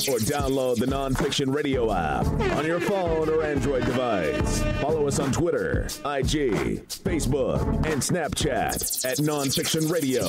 or download the NonFiction Radio app on your phone or Android device. Follow us on Twitter, IG, Facebook, and Snapchat at NonFiction Radio.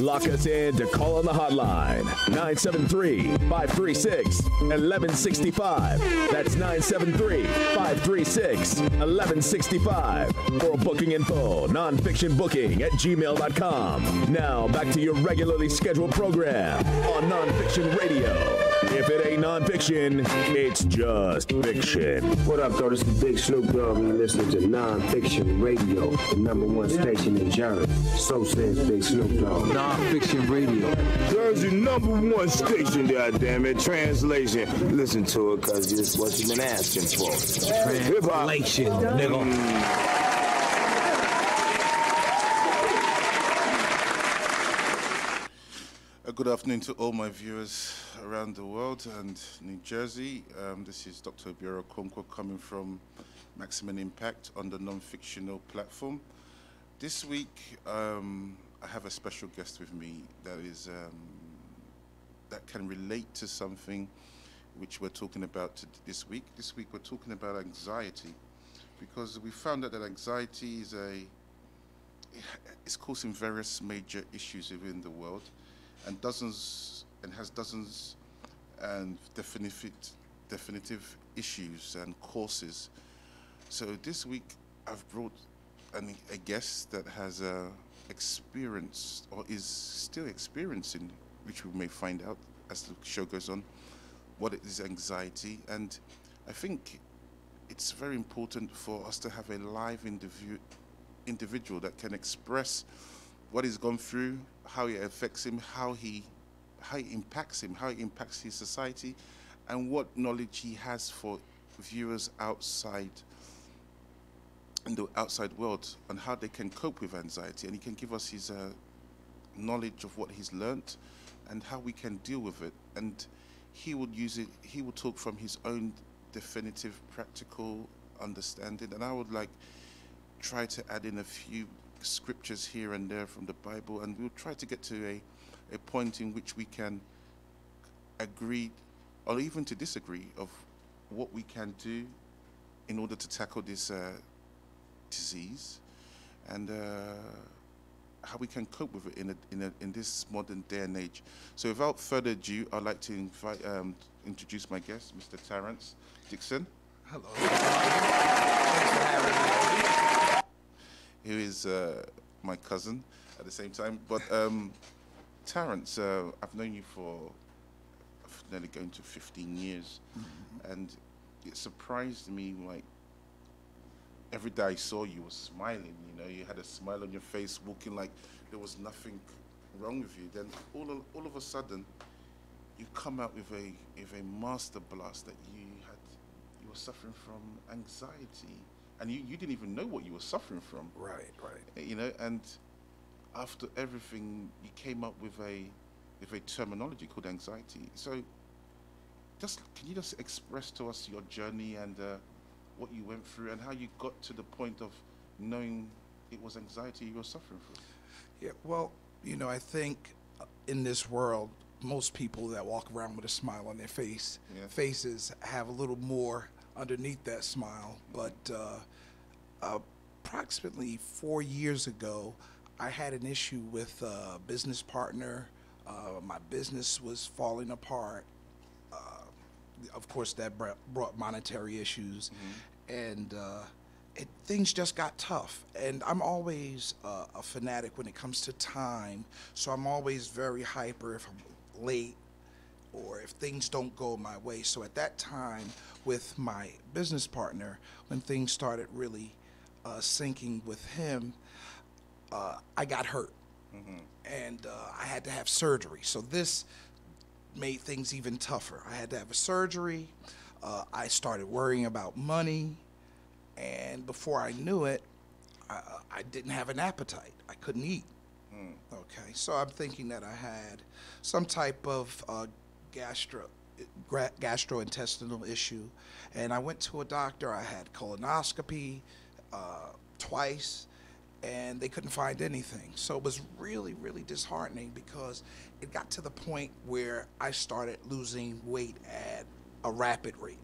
Lock us in to call on the hotline, 973-536-1165. That's 973-536-1165. For booking info, nonfictionbooking@gmail.com. Now, back to your regularly scheduled program on NonFiction Radio. If it ain't nonfiction, it's just fiction. What up, though? This is Big Snoop Dogg, and you're listening to NonFiction Radio, the #1 station in Jersey. So says Big Snoop Dogg. NonFiction Radio. Jersey #1 station, goddammit. Translation. Listen to it, cause it's what you've been asking for. Translation, nigga. Good afternoon to all my viewers around the world and New Jersey. This is Dr. Obi Okonkwo coming from Maximum Impact on the non-fictional platform. This week, I have a special guest with me that is that can relate to something which we're talking about this week. This week, we're talking about anxiety, because we found out that anxiety is causing various major issues within the world, and has dozens and definitive issues and causes. So this week I've brought a guest that has experienced or is still experiencing, which we may find out as the show goes on, what is anxiety. And I think it's very important for us to have a live individual that can express what he's gone through, how it affects him, how it impacts him, how it impacts his society, and what knowledge he has for viewers outside in the outside world on how they can cope with anxiety. And he can give us his knowledge of what he's learnt and how we can deal with it. And he will talk from his own definitive, practical understanding. And I would try to add in a few scriptures here and there from the Bible, and we'll try to get to a point in which we can agree or even to disagree of what we can do in order to tackle this disease, and how we can cope with it in this modern day and age. So without further ado, I'd like to introduce my guest, Mr. Terrence Dixon. Hello. Thanks for having me. Who is my cousin at the same time. But Terrence, I've known you for nearly going to 15 years, and it surprised me, every day I saw you were smiling, you had a smile on your face, walking like there was nothing wrong with you. Then all of a sudden, you come out with a master blast that you were suffering from anxiety. And you didn't even know what you were suffering from. Right. And after everything, you came up with a terminology called anxiety. So can you just express to us your journey and what you went through and how you got to the point of knowing it was anxiety you were suffering from? Yeah, well, I think in this world, most people that walk around with a smile on their faces have a little more underneath that smile. But approximately 4 years ago, I had an issue with a business partner. My business was falling apart. Of course, that brought monetary issues, and things just got tough. And I'm always a fanatic when it comes to time, so I'm always very hyper if I'm late or if things don't go my way. So at that time, with my business partner, when things started really sinking with him, I got hurt, and I had to have surgery. So this made things even tougher. I had to have a surgery. I started worrying about money, and before I knew it, I didn't have an appetite. I couldn't eat. Okay, so I'm thinking that I had some type of gastrointestinal issue, and I went to a doctor. I had colonoscopy twice, and they couldn't find anything. So it was really, really disheartening because it got to the point where I started losing weight at a rapid rate.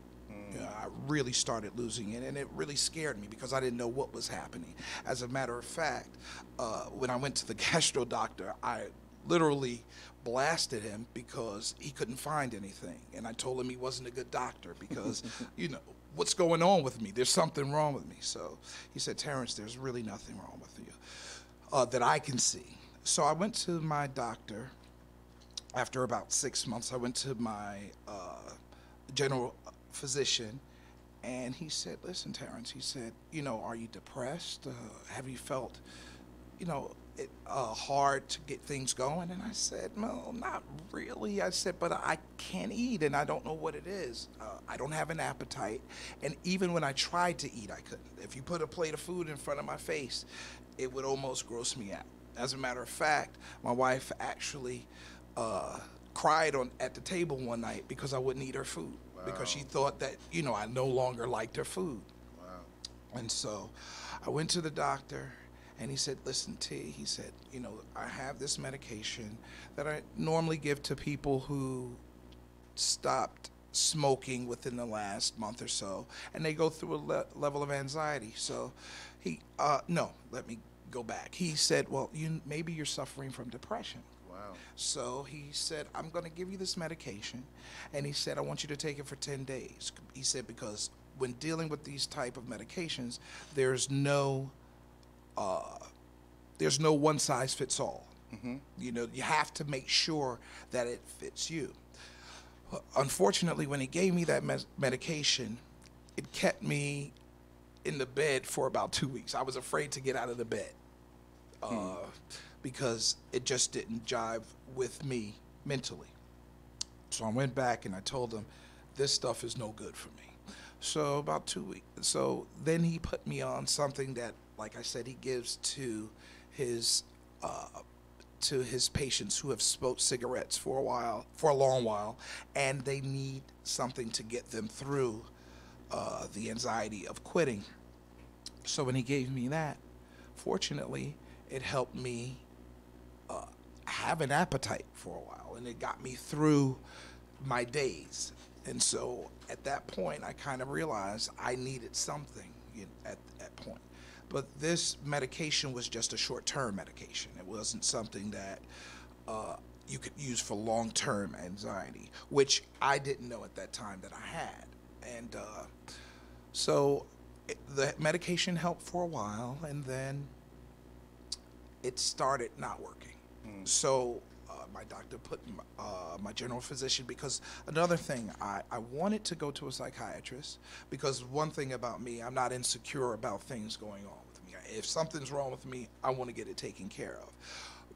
I really started losing it, and it really scared me because I didn't know what was happening. As a matter of fact, when I went to the gastro doctor, I literally blasted him because he couldn't find anything. And I told him he wasn't a good doctor because, what's going on with me? There's something wrong with me. So he said, Terrence, there's really nothing wrong with you that I can see. So I went to my doctor. After about 6 months, I went to my general physician, and he said, listen, Terrence, he said, are you depressed? Have you felt, it hard to get things going? And I said, no, not really. I said, but I can't eat, and I don't know what it is. I don't have an appetite, and even when I tried to eat, I couldn't. If you put a plate of food in front of my face, it would almost gross me out. As a matter of fact, my wife actually cried at the table one night because I wouldn't eat her food. Wow. Because she thought that, I no longer liked her food. Wow. And so I went to the doctor, and he said, listen, T, he said, I have this medication that I normally give to people who stopped smoking within the last month or so, and they go through a level of anxiety. So no, let me go back. He said, well, maybe you're suffering from depression. Wow. So he said, I'm going to give you this medication, and he said, I want you to take it for 10 days. He said, because when dealing with these type of medications, there's no one size fits all. Mm-hmm. You have to make sure that it fits you. Unfortunately, when he gave me that medication, it kept me in the bed for about 2 weeks. I was afraid to get out of the bed because it just didn't jive with me mentally. So I went back and I told him, this stuff is no good for me. So about 2 weeks. So then he put me on something that, like I said, he gives to his patients who have smoked cigarettes for a long while, and they need something to get them through the anxiety of quitting. So when he gave me that, fortunately, it helped me have an appetite for a while, and it got me through my days. And so at that point, I kind of realized I needed something at that point. But this medication was just a short-term medication. It wasn't something that you could use for long-term anxiety, which I didn't know at that time that I had. And so the medication helped for a while, and then it started not working. So my doctor put my general physician, because another thing, I wanted to go to a psychiatrist, because one thing about me, I'm not insecure about things going on with me. If something's wrong with me, I want to get it taken care of.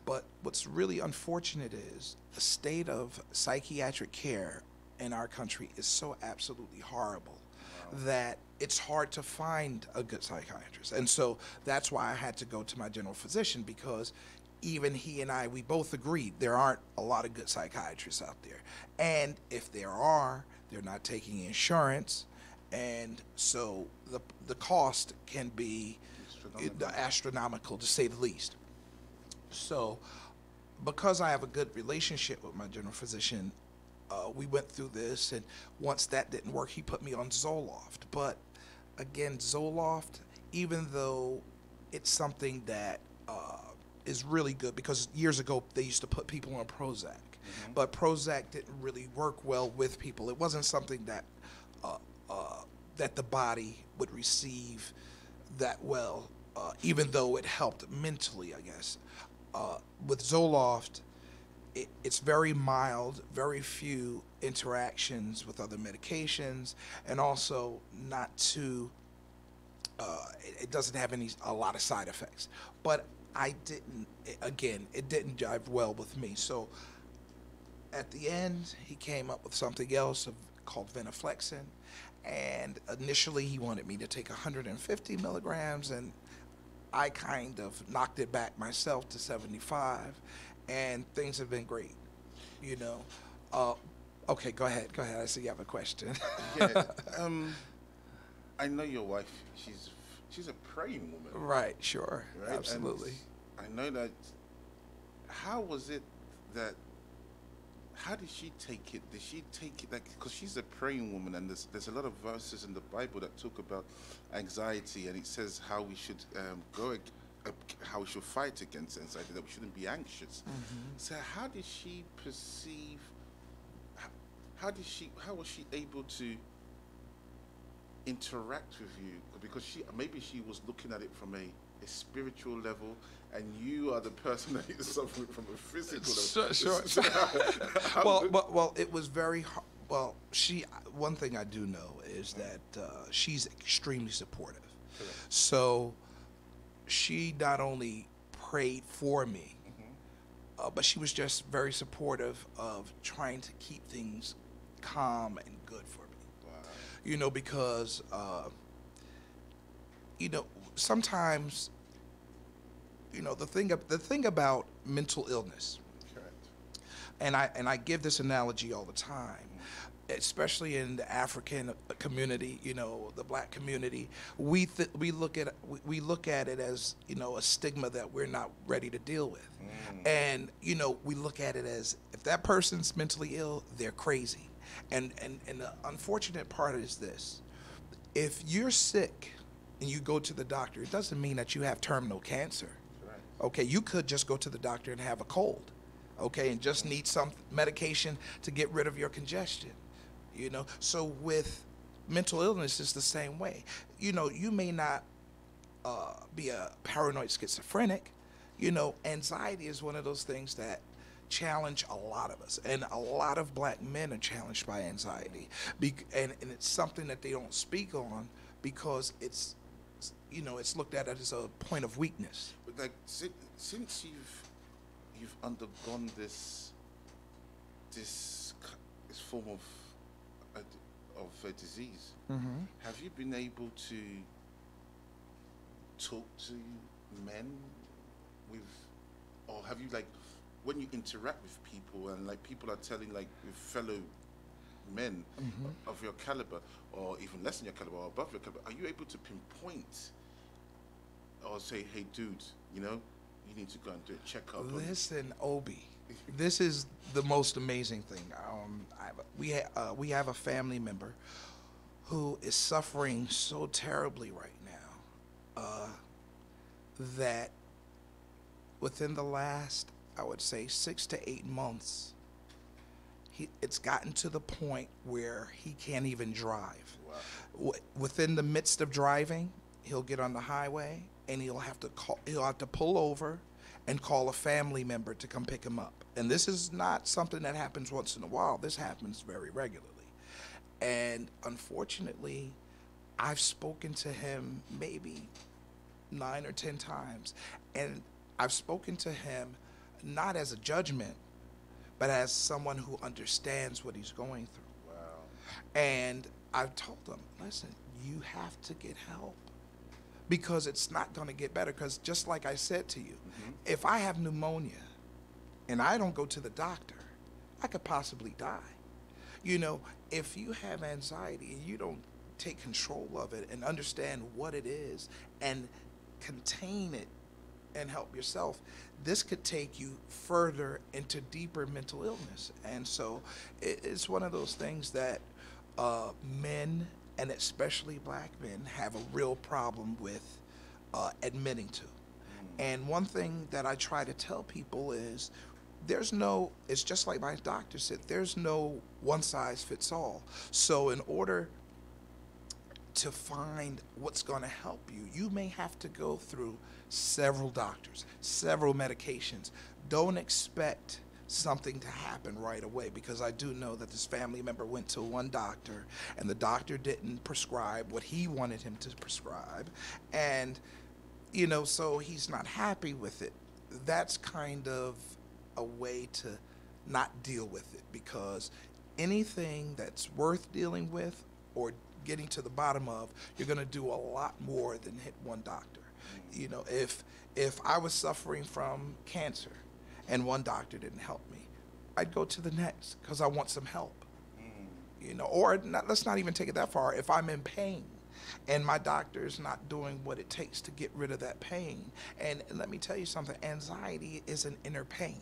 But what's really unfortunate is the state of psychiatric care in our country is so absolutely horrible. Wow. That it's hard to find a good psychiatrist. And so that's why I had to go to my general physician, because even he and I, we both agreed there aren't a lot of good psychiatrists out there. And if there are, they're not taking insurance. And so the cost can be astronomical, to say the least. So because I have a good relationship with my general physician, we went through this, and once that didn't work, he put me on Zoloft. But again, Zoloft, even though it's something that is really good, because years ago they used to put people on Prozac, but Prozac didn't really work well with people. It wasn't something that that the body would receive that well, even though it helped mentally, I guess. With Zoloft, it's very mild, very few interactions with other medications, and also not too, it doesn't have a lot of side effects. But it didn't jive well with me. So at the end, he came up with something else called venlafaxine, and initially he wanted me to take 150 milligrams, and I kind of knocked it back myself to 75, and things have been great, Okay, go ahead. I see you have a question. Yeah, I know your wife. She's she's a praying woman. Right, sure. Right? Absolutely. And I know that. How was it that? How did she take it? Did she take it like because she's a praying woman, and there's a lot of verses in the Bible that talk about anxiety, and it says how we should how we should fight against anxiety, that we shouldn't be anxious. So how did she perceive? How was she able to interact with you? Because maybe she was looking at it from a spiritual level, and you are the person that is suffering from a physical level. Sure. Well, it was very hard. Well, one thing I do know is that she's extremely supportive. Correct. So she not only prayed for me, but she was just very supportive of trying to keep things calm and good for me. Wow. Because sometimes the thing about mental illness. Correct. And I give this analogy all the time, especially in the African community, the black community. We look at it as a stigma that we're not ready to deal with, and we look at it as if that person's mentally ill, they're crazy, and the unfortunate part is this: if you're sick and you go to the doctor, it doesn't mean that you have terminal cancer. Okay, you could just go to the doctor and have a cold, okay, and just need some medication to get rid of your congestion, So with mental illness, it's the same way. You may not be a paranoid schizophrenic. Anxiety is one of those things that challenge a lot of us, and a lot of black men are challenged by anxiety, and it's something that they don't speak on because it's looked at as a point of weakness. But like since you've undergone this form of a disease, have you been able to talk to men or have you, like, when you interact with people and like people are telling, like, with fellow men of your caliber or even less than your caliber or above your caliber, are you able to pinpoint or say, hey dude, you need to go and do a checkup? Listen, Obi, this is the most amazing thing. We have a family member who is suffering so terribly right now that within the last, I would say, 6 to 8 months, it's gotten to the point where he can't even drive. Wow. Within the midst of driving, he'll get on the highway and he'll have to pull over and call a family member to come pick him up. And this is not something that happens once in a while. This happens very regularly. And unfortunately, I've spoken to him maybe 9 or 10 times. And I've spoken to him not as a judgment, but as someone who understands what he's going through. Wow. And I've told him, listen, you have to get help because it's not going to get better. Because just like I said to you, if I have pneumonia and I don't go to the doctor, I could possibly die. If you have anxiety and you don't take control of it and understand what it is and contain it and help yourself, this could take you further into deeper mental illness. And so it's one of those things that men, and especially black men, have a real problem with admitting to. And one thing that I try to tell people is it's just like my doctor said, there's no one size fits all. So in order to find what's going to help you, you may have to go through several doctors, several medications. Don't expect something to happen right away, because I do know that this family member went to one doctor and the doctor didn't prescribe what he wanted him to prescribe, and so he's not happy with it. That's kind of a way to not deal with it, because anything that's worth dealing with or getting to the bottom of, you're going to do a lot more than hit one doctor. If I was suffering from cancer and one doctor didn't help me, I'd go to the next because I want some help. Or let's not even take it that far. If I'm in pain and my doctor is not doing what it takes to get rid of that pain. And let me tell you something, anxiety is an inner pain.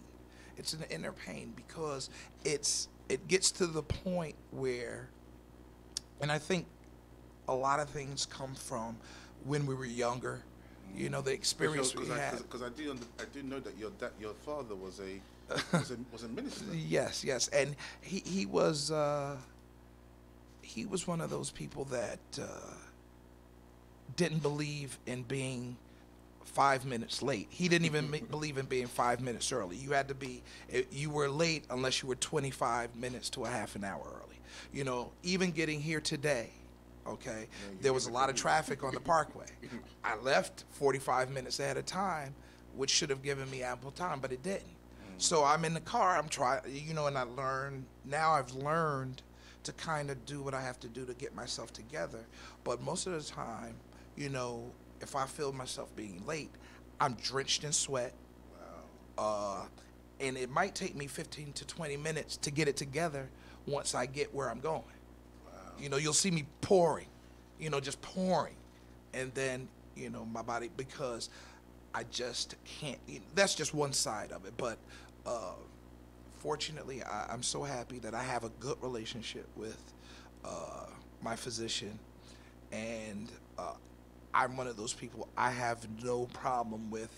It's an inner pain because it gets to the point where, and I think a lot of things come from when we were younger, you know, the experience we had. Because I do know that your father was a was a minister. Yes, and he was one of those people that didn't believe in being 5 minutes late. He didn't even believe in being 5 minutes early. You were late unless you were 25 minutes to a half an hour early. You know, even getting here today, okay, there was a lot of traffic on the parkway. I left 45 minutes ahead of time, which should have given me ample time, but it didn't. So I'm in the car, I'm trying, you know, and I've learned to kind of do what I have to do to get myself together. But most of the time, you know, if I feel myself being late, I'm drenched in sweat. Wow. And it might take me 15 to 20 minutes to get it together once I get where I'm going. Wow. You know, you'll see me pouring, you know, just pouring. And then, you know, my body, because I just can't, that's just one side of it. But fortunately, I'm so happy that I have a good relationship with my physician. And I'm one of those people, I have no problem with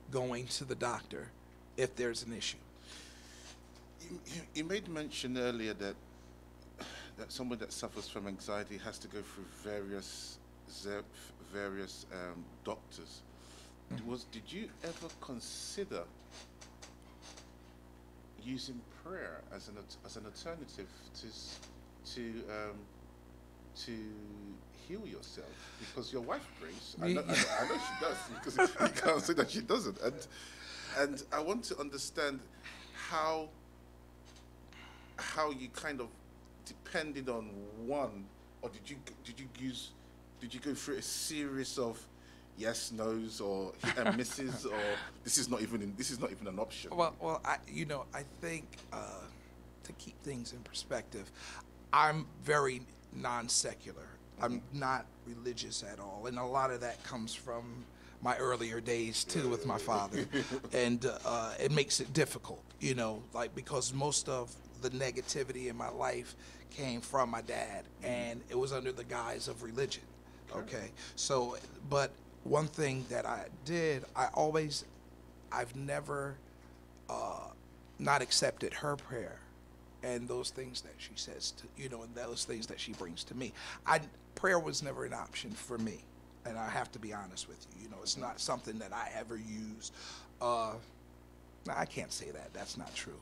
going to the doctor if there's an issue. You made mention earlier that someone that suffers from anxiety has to go through various doctors. Mm-hmm. Did you ever consider using prayer as an alternative to heal yourself? Because your wife prays. I know she does, because you can't say that she doesn't. And I want to understand how you kind of depended on one, or did you go through a series of yes, no's, or misses, or this is not even an option? Well, I think to keep things in perspective, I'm very non-secular. I'm not religious at all, and a lot of that comes from my earlier days too with my father, and it makes it difficult, you know, like, because most of the negativity in my life came from my dad, and it was under the guise of religion. Okay, so, but one thing that I did, I've never not accepted her prayer and those things that she says to, you know, and those things that she brings to me. Prayer was never an option for me, and I have to be honest with you. You know, it's not something that I ever used. No, I can't say that. That's not true.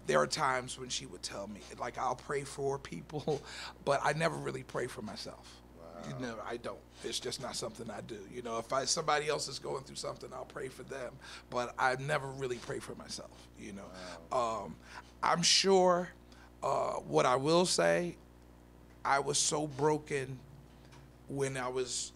There are times when she would tell me, like, I'll pray for people, but I never really pray for myself. Wow. You know, I don't. It's just not something I do. You know, if somebody else is going through something, I'll pray for them, but I never really pray for myself. You know, wow. I'm sure. What I will say, I was so broken when I was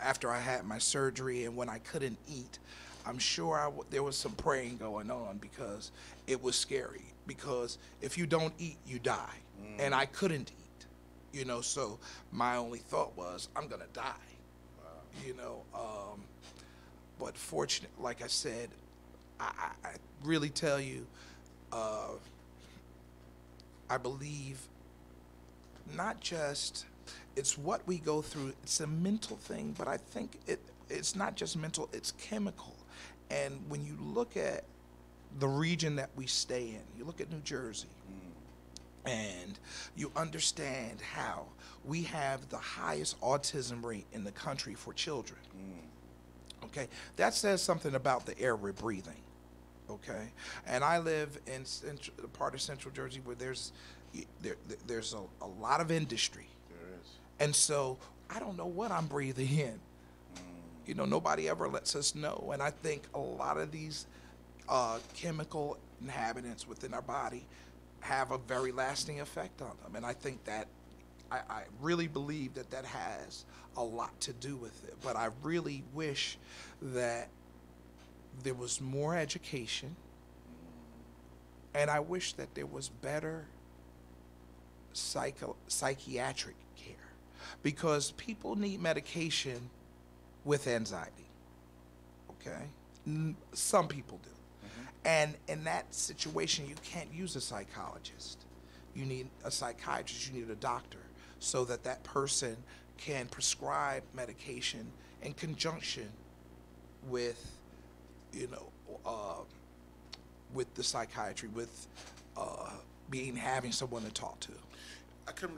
after I had my surgery and when I couldn't eat. I'm sure there was some praying going on, because it was scary, because if you don't eat, you die. And I couldn't eat, you know, so my only thought was, I'm gonna die. Wow. You know, but fortunately, like I said, I really tell you, I believe not just, it's what we go through, it's a mental thing, but I think it's not just mental, it's chemical. And when you look at the region that we stay in, you look at New Jersey, and you understand how we have the highest autism rate in the country for children. Okay, that says something about the air we're breathing. Okay, and I live in a part of Central Jersey where there's a lot of industry. There is. And so I don't know what I'm breathing in. You know, nobody ever lets us know. And I think a lot of these chemical inhabitants within our body have a very lasting effect on them. And I think that, I really believe that has a lot to do with it. But I really wish that there was more education, and I wish that there was better psychiatric care. because people need medication with anxiety. Okay? Some people do. And in that situation, you can't use a psychologist. You need a psychiatrist, you need a doctor, so that that person can prescribe medication in conjunction with, with the psychiatry, with having someone to talk to. I can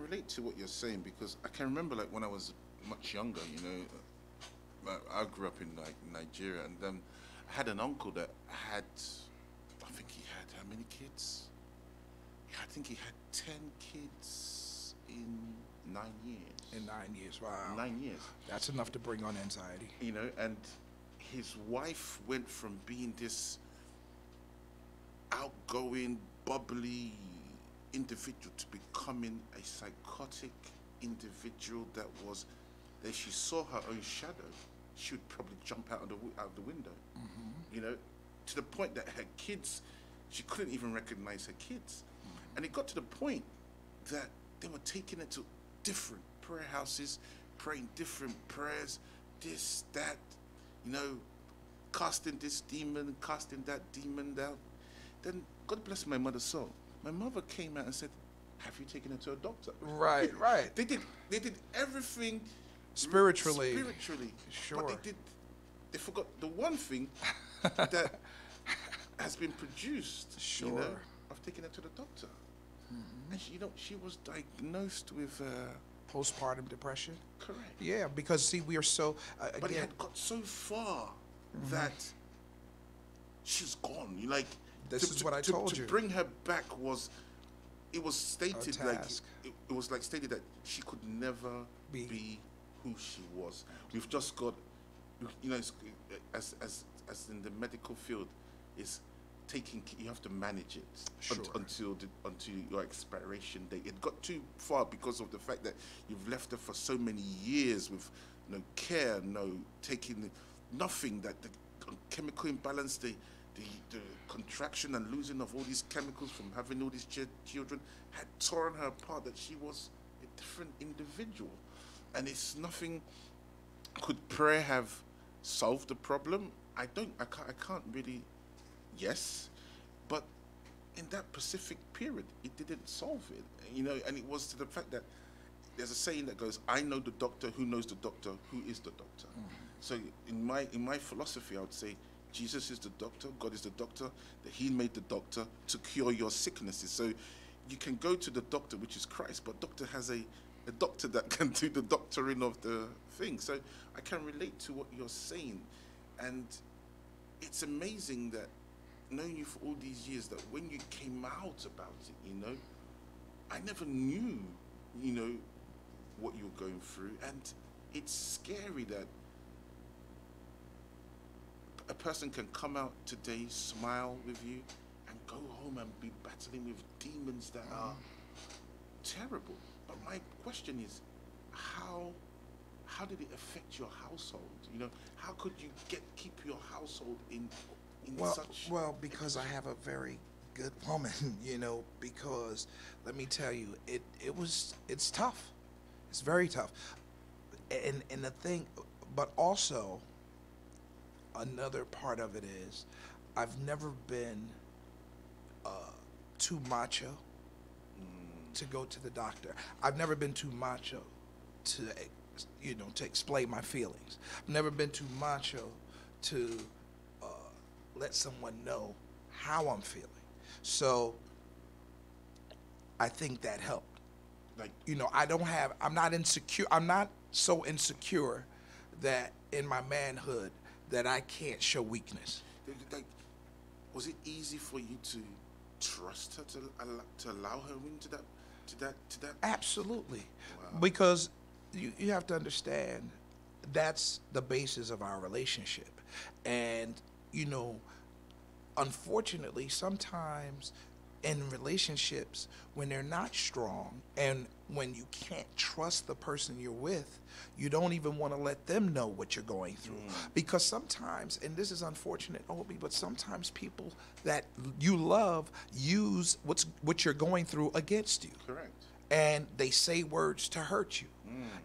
relate to what you're saying, because I can remember when I was much younger, I grew up in Nigeria, and I had an uncle that had, I think he had how many kids? I think he had 10 kids in 9 years. In 9 years, wow. 9 years. That's enough to bring on anxiety. And his wife went from being this outgoing, bubbly individual to becoming a psychotic individual that if she saw her own shadow, she would probably jump out of the window. To the point that her kids, she couldn't even recognize her kids. And it got to the point that they were taking her to different prayer houses, praying different prayers, this, that, casting this demon, casting that demon out. Then, God bless my mother's soul, my mother came out and said, have you taken her to a doctor? Right. They did everything spiritually. Sure. But they forgot the one thing that has been produced. Sure. I've taken her to the doctor. And she was diagnosed with postpartum depression. Correct. Yeah, because see, we are so but it had got so far that she's gone. This is what I told you. To bring her back it was stated stated that she could never be who she was. We've just got, as in the medical field, is you have to manage it until your expiration date. It got too far because of the fact that you've left her for so many years with no care, taking nothing, that the chemical imbalance, the contraction and losing of all these chemicals from having all these children had torn her apart, that she was a different individual. And it's nothing. Could prayer have solved the problem? I can't really. Yes, but in that specific period, it didn't solve it. And it was to the fact that there's a saying that goes, "I know the doctor who knows the doctor who is the doctor." So in my philosophy, I would say Jesus is the doctor, God is the doctor, that He made the doctor to cure your sicknesses. So you can go to the doctor, which is Christ, but doctor has a doctor that can do the doctoring of the thing. So I can relate to what you're saying, and it's amazing that knowing you for all these years, that when you came out about it, I never knew, what you were going through, and it's scary that a person can come out today, smile with you, and go home and be battling with demons that are terrible. But my question is, how did it affect your household? How could you keep your household in such? Well, because I have a very good woman, because let me tell you, it's tough. It's very tough. And the thing, but also another part of it is, I've never been too macho to go to the doctor. I've never been too macho to explain my feelings. I've never been too macho to let someone know how I'm feeling. So I think that helped. I'm not insecure. I'm not so insecure that in my manhood that I can't show weakness. Was it easy for you to trust her, to allow her into that? Absolutely. Wow. Because you have to understand, that's the basis of our relationship. And, unfortunately, sometimes in relationships, when they're not strong and when you can't trust the person you're with, you don't even want to let them know what you're going through. Because sometimes, and this is unfortunate, Obi, but sometimes people that you love use what you're going through against you. Correct. And they say words to hurt you.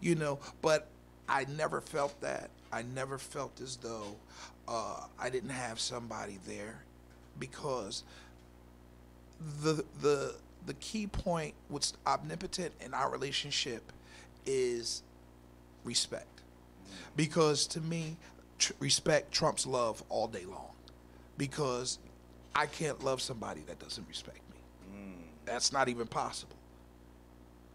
you know, but I never felt that. I never felt as though I didn't have somebody there, because the key point, what's omnipotent in our relationship, is respect. Because to me, respect trumps love all day long. Because I can't love somebody that doesn't respect me. That's not even possible.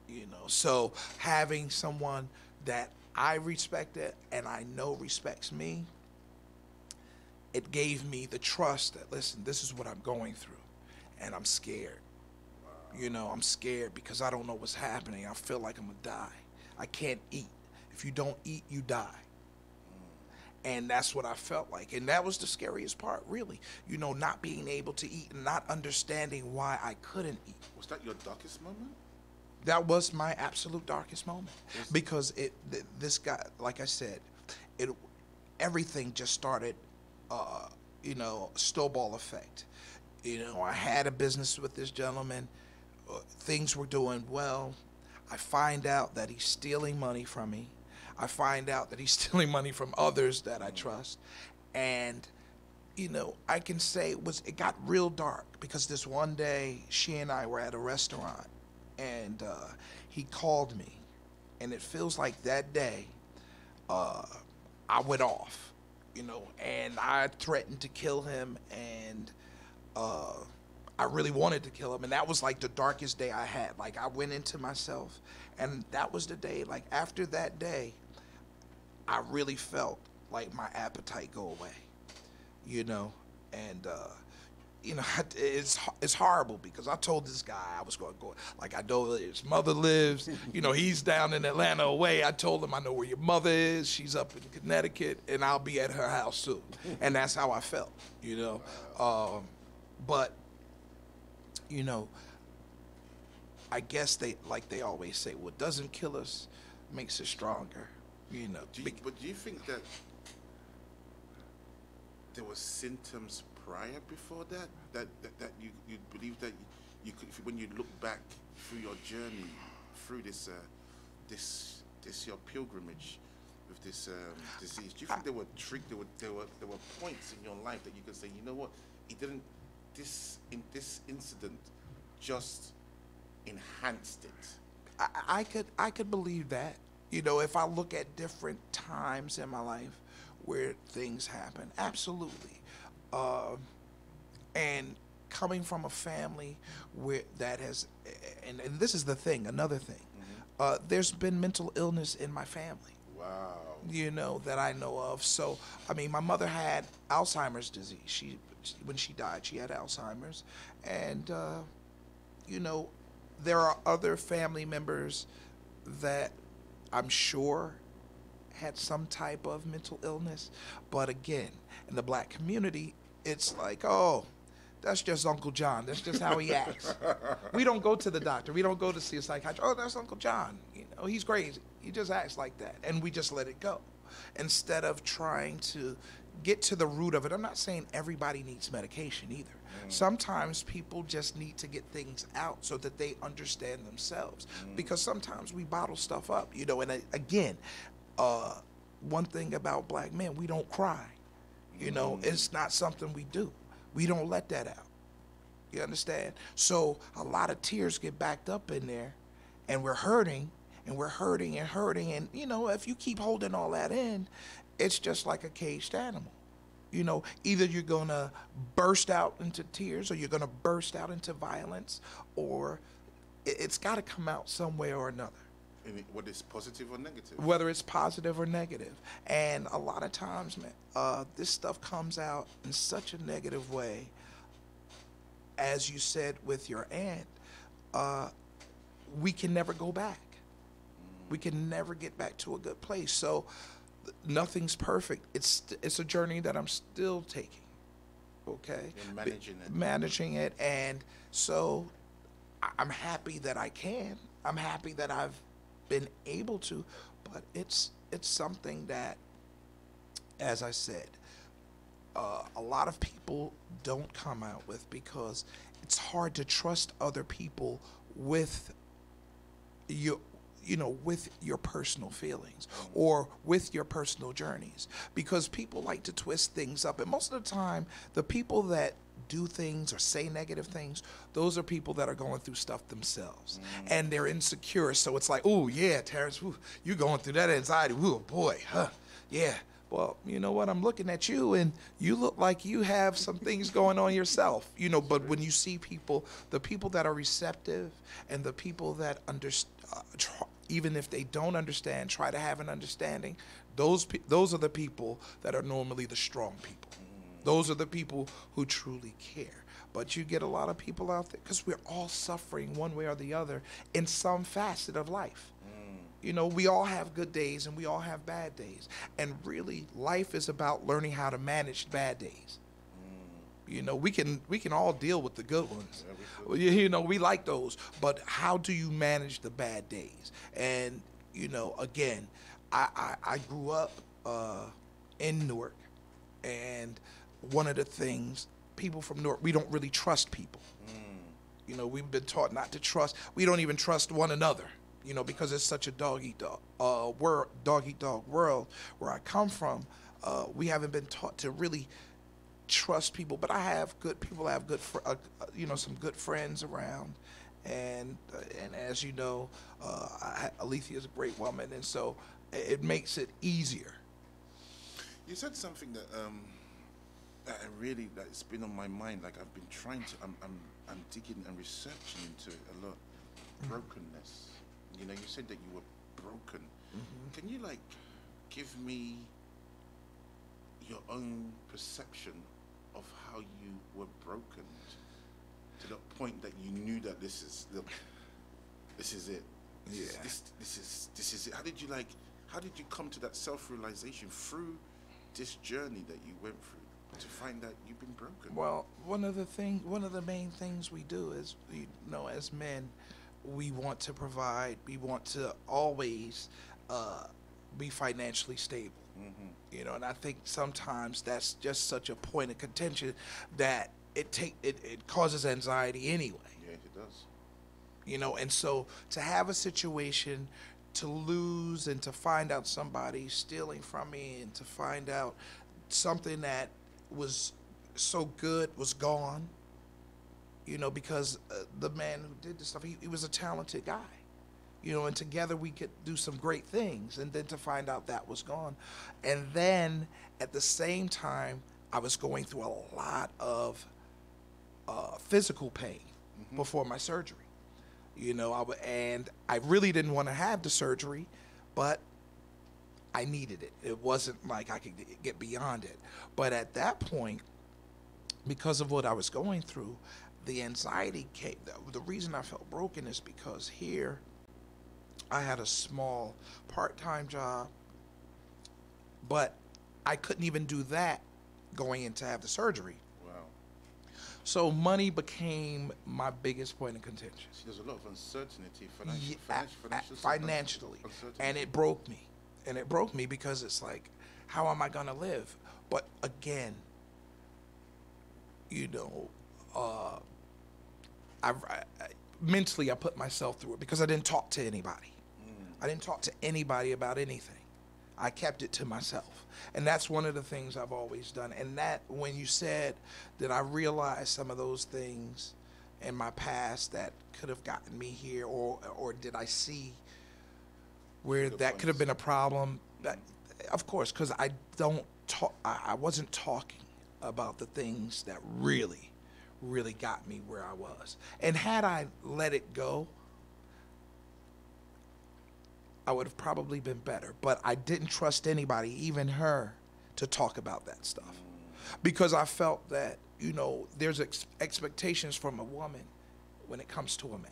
You know, so having someone that I respected and I know respects me, it gave me the trust that, listen, this is what I'm going through, and I'm scared. You know, I'm scared because I don't know what's happening. I feel like I'm gonna die. I can't eat. If you don't eat, you die. And that's what I felt like. And that was the scariest part, really. You know, not being able to eat and not understanding why I couldn't eat. Was that your darkest moment? That was my absolute darkest moment. Because this guy, like I said, everything just started, you know, snowball effect. You know, I had a business with this gentleman. Things were doing well. I find out that he's stealing money from me. I find out that he's stealing money from others that I trust. And, you know, I can say it got real dark, because this one day she and I were at a restaurant, and he called me, and it feels like that day I went off, you know, and I threatened to kill him, and I really wanted to kill him, and that was like the darkest day I had. Like, I went into myself, and that was the day, like, after that day, I really felt like my appetite go away, you know, and you know, it's horrible, because I told this guy I was going to go, like, I know where his mother lives, you know, he's down in Atlanta away. I told him, I know where your mother is, she's up in Connecticut, and I'll be at her house soon. And that's how I felt, you know. But, you know, I guess they always say, what doesn't kill us makes us stronger, you know. But do you think that there were symptoms prior before that you believe that you could, when you look back through your journey through this your pilgrimage with this disease, do you think there were points in your life that you could say, you know what, this incident just enhanced it? I could believe that. You know, if I look at different times in my life where things happen, absolutely. And coming from a family that has, and this is the thing, another thing, there's been mental illness in my family. Wow. You know, that I know of. So, I mean, my mother had Alzheimer's disease. When she died, she had Alzheimer's. And, you know, there are other family members that I'm sure had some type of mental illness. But again, in the black community, it's like, oh, that's just Uncle John. That's just how he acts. We don't go to the doctor. We don't go to see a psychiatrist. Oh, that's Uncle John. You know, he's crazy. He just acts like that. And we just let it go, instead of trying to get to the root of it. I'm not saying everybody needs medication either. Sometimes people just need to get things out so that they understand themselves. Because sometimes we bottle stuff up, you know. And again, one thing about black men, we don't cry. You know, it's not something we do. We don't let that out. You understand? So a lot of tears get backed up in there, and we're hurting, and we're hurting and hurting. And, you know, if you keep holding all that in, it's just like a caged animal. You know, either you're going to burst out into tears, or you're going to burst out into violence, or it's got to come out some way or another. Whether it's positive or negative. Whether it's positive or negative. And a lot of times, man, this stuff comes out in such a negative way. As you said with your aunt, we can never go back. We can never get back to a good place. So nothing's perfect. It's a journey that I'm still taking. Okay? You're managing it. And so I'm happy that I can. I'm happy that I've been able to, but it's something that, as I said, a lot of people don't come out with, because it's hard to trust other people with with your personal feelings or with your personal journeys, because people like to twist things up. And most of the time, the people that do things or say negative things, those are people that are going through stuff themselves and they're insecure. So it's like, oh yeah, Terrence, you're going through that anxiety. Oh boy, huh? Yeah. Well, you know what? I'm looking at you and you look like you have some things going on yourself, but when you see people, the people that are receptive and the people that even if they don't understand, try to have an understanding, those are the people that are normally the strong people. Those are the people who truly care. But you get a lot of people out there, because we're all suffering one way or the other in some facet of life. We all have good days and we all have bad days. And really, life is about learning how to manage bad days. We can all deal with the good ones. We like those. But how do you manage the bad days? And, again, I grew up in Newark. And one of the things, people from Newark, we don't really trust people. We've been taught not to trust. We don't even trust one another. Because it's such a dog-eat-dog world where I come from. We haven't been taught to really trust people. But I have good people. I have some good friends around, and as you know, Alethea is a great woman, and so it makes it easier. You said something that that's been on my mind. Like I've been trying to, I'm digging and researching into it a lot. Brokenness. You said that you were broken. Can you give me your own perception of how you were broken to the point that you knew that this is it. Yeah. This is it. How did you come to that self-realization through this journey that you went through to find that you've been broken? Well, one of the main things we do is, as men, we want to provide. We want to always be financially stable. And I think sometimes that's just such a point of contention that it causes anxiety anyway. Yeah, it does. And so to have a situation to lose and to find out somebody stealing from me and to find out something that was so good was gone, because the man who did this stuff, he was a talented guy, and together we could do some great things, and then to find out that was gone. And then at the same time, I was going through a lot of physical pain before my surgery. And I really didn't want to have the surgery, but I needed it. It wasn't like I could get beyond it. But at that point, because of what I was going through, the anxiety came. The reason I felt broken is because here I had a small part-time job, but I couldn't even do that going in to have the surgery. Wow. So money became my biggest point of contention. See, there's a lot of uncertainty financially. And it broke me. And it broke me because it's like, how am I going to live? But again, mentally I put myself through it because I didn't talk to anybody. I didn't talk to anybody about anything. I kept it to myself. And that's one of the things I've always done. And that, when you said that I realized some of those things in my past that could have gotten me here, or did I see where that could have been a problem? That, of course, because I wasn't talking about the things that really got me where I was. And had I let it go, I would have probably been better. But I didn't trust anybody, even her, to talk about that stuff. Because I felt that, there's expectations from a woman when it comes to a man,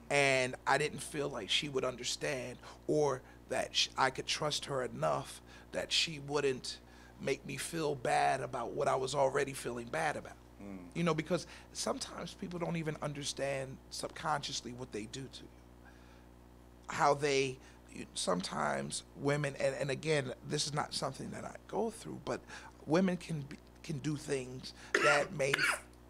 And I didn't feel like she would understand, or that I could trust her enough that she wouldn't make me feel bad about what I was already feeling bad about. Because sometimes people don't even understand subconsciously what they do to you. How sometimes women, and again, this is not something that I go through, but women can do things that may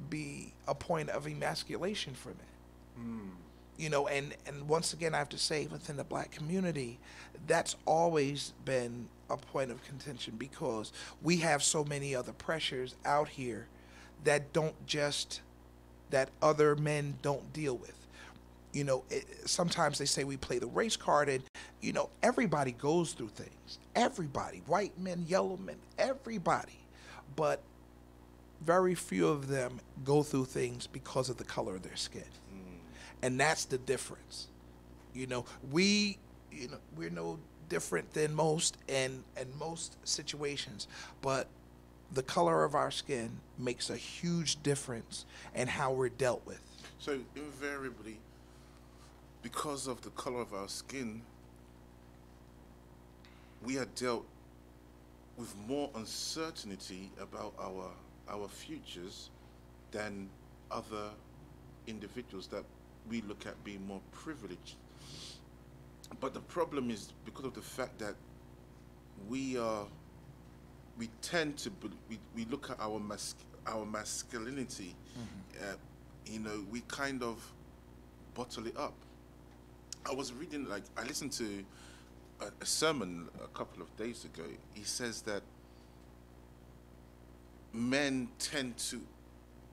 be a point of emasculation for men. And once again, I have to say, within the black community, that's always been a point of contention because we have so many other pressures out here that that other men don't deal with. Sometimes they say we play the race card, and everybody goes through things. Everybody, white men, yellow men, everybody, but very few of them go through things because of the color of their skin, and that's the difference. We're no different than most in most situations, but the color of our skin makes a huge difference in how we're dealt with. So invariably, because of the color of our skin, we are dealt with more uncertainty about our futures than other individuals that we look at being more privileged. But the problem is because of the fact that we tend to we look at our masculinity, we kind of bottle it up. I was reading, I listened to a sermon a couple of days ago. He says that men tend to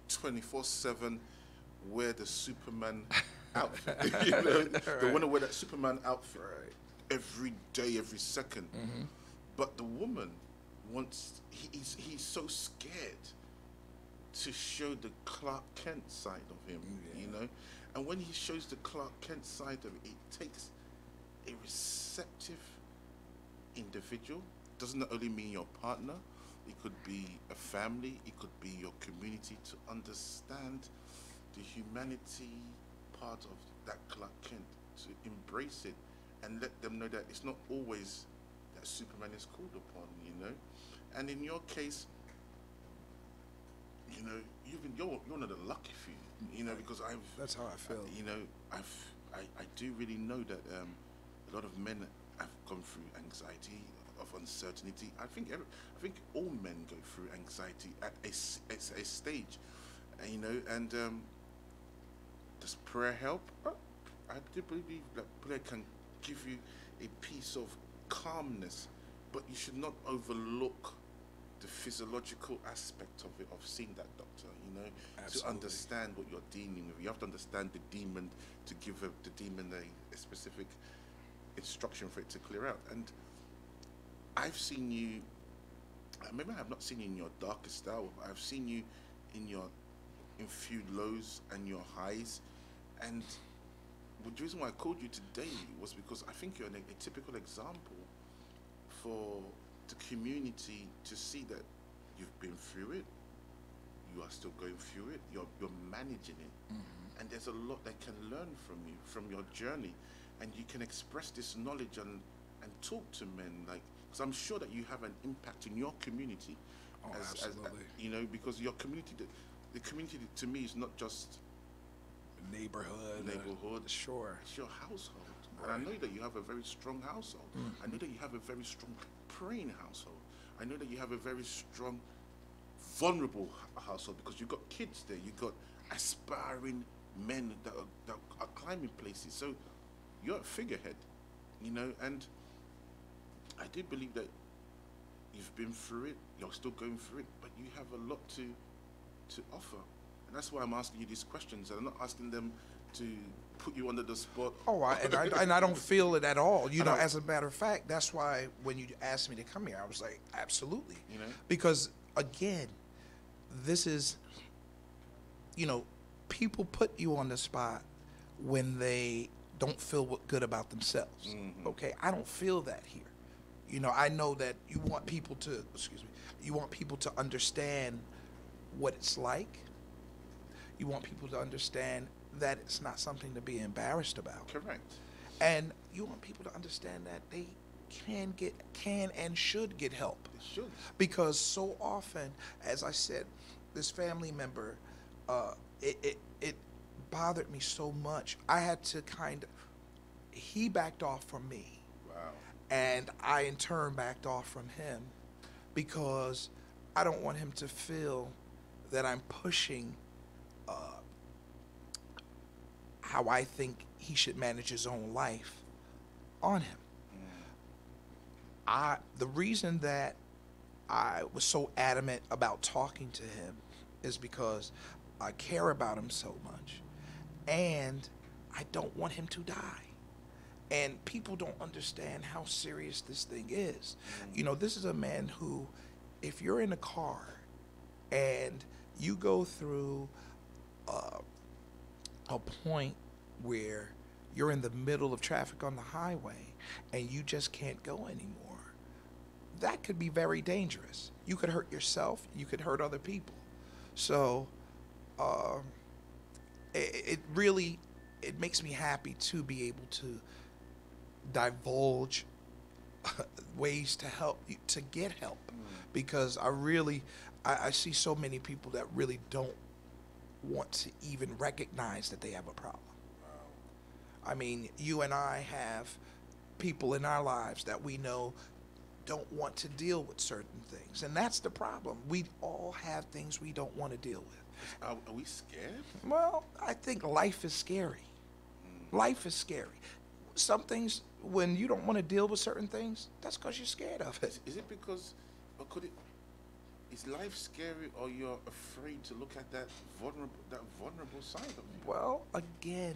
24/7 wear the Superman outfit. They want to wear that Superman outfit every day, every second. But the woman wants, he's so scared to show the Clark Kent side of him, And when he shows the Clark Kent side of it, it takes a receptive individual. Doesn't only mean your partner, it could be a family, it could be your community, to understand the humanity part of that Clark Kent, to embrace it and let them know that it's not always that Superman is called upon, And in your case, you're one of the lucky few, because That's how I feel. I do really know that a lot of men have gone through anxiety of uncertainty. I think all men go through anxiety at a stage, and does prayer help? I do believe that prayer can give you a piece of calmness, but you should not overlook the physiological aspect of it, of seeing that doctor, Absolutely. to understand what you're dealing with. You have to understand the demon to give the demon a specific instruction for it to clear out. And I've seen you, maybe I have not seen you in your darkest hour, but I've seen you in few lows and your highs. And the reason why I called you today was because I think you're a typical example for the community to see that you've been through it, you are still going through it, you're managing it, and there's a lot they can learn from you, from your journey, and you can express this knowledge and talk to men, because I'm sure that you have an impact in your community. Absolutely. Because your community, the community to me is not just neighborhood. Sure. It's your household. Right. And I know that you have a very strong household. I know that you have a very strong praying household. I know that you have a very strong, vulnerable household, because you've got kids there. You've got aspiring men that are climbing places. So you're a figurehead, and I do believe that you've been through it, you're still going through it, but you have a lot to offer. And that's why I'm asking you these questions. And I'm not asking them to put you under the spot. And I don't feel it at all. As a matter of fact, that's why when you asked me to come here, I was like, absolutely. Because again, this is, people put you on the spot when they don't feel good about themselves. Okay, I don't feel that here. I know that you want people to understand what it's like. You want people to understand that it's not something to be embarrassed about. Correct. And you want people to understand that they can and should get help. They should. Because so often, as I said, this family member, it bothered me so much. I had to he backed off from me. Wow. And I in turn backed off from him, because I don't want him to feel that I'm pushing how I think he should manage his own life on him. The reason that I was so adamant about talking to him is because I care about him so much, and I don't want him to die. And people don't understand how serious this thing is. You know, this is a man who, if you're in a car and you go through a point where you're in the middle of traffic on the highway and you just can't go anymore, that could be very dangerous. You could hurt yourself, you could hurt other people. So it really makes me happy to be able to divulge ways to help you, to get help, because I see so many people that really don't want to even recognize that they have a problem. I mean, you and I have people in our lives that we know don't want to deal with certain things, and that's the problem. We all have things we don't want to deal with. Are we scared? Well, I think life is scary. Life is scary. Some things, when you don't want to deal with certain things, that's because you're scared of it. Is it because, or is life scary, or you're afraid to look at that vulnerable side of you? Well, again,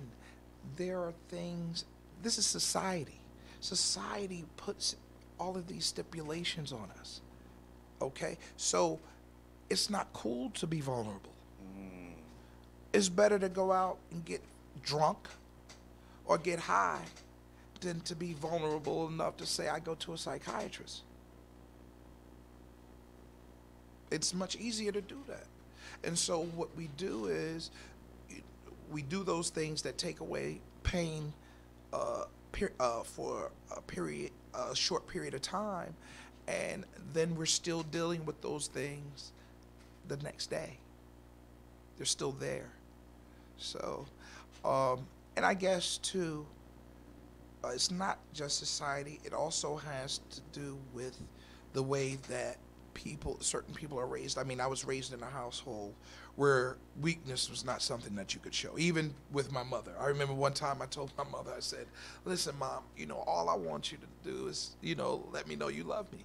there are things, this is society. Society puts all of these stipulations on us, okay? So it's not cool to be vulnerable. It's better to go out and get drunk or get high than to be vulnerable enough to say, I go to a psychiatrist. It's much easier to do that. And so what we do is we do those things that take away pain for a short period of time, and then we're still dealing with those things the next day. They're still there. So, and I guess too, it's not just society, it also has to do with the way that certain people are raised. I mean, I was raised in a household where weakness was not something that you could show, even with my mother. I remember one time I told my mother, I said, listen, Mom, all I want you to do is, let me know you love me.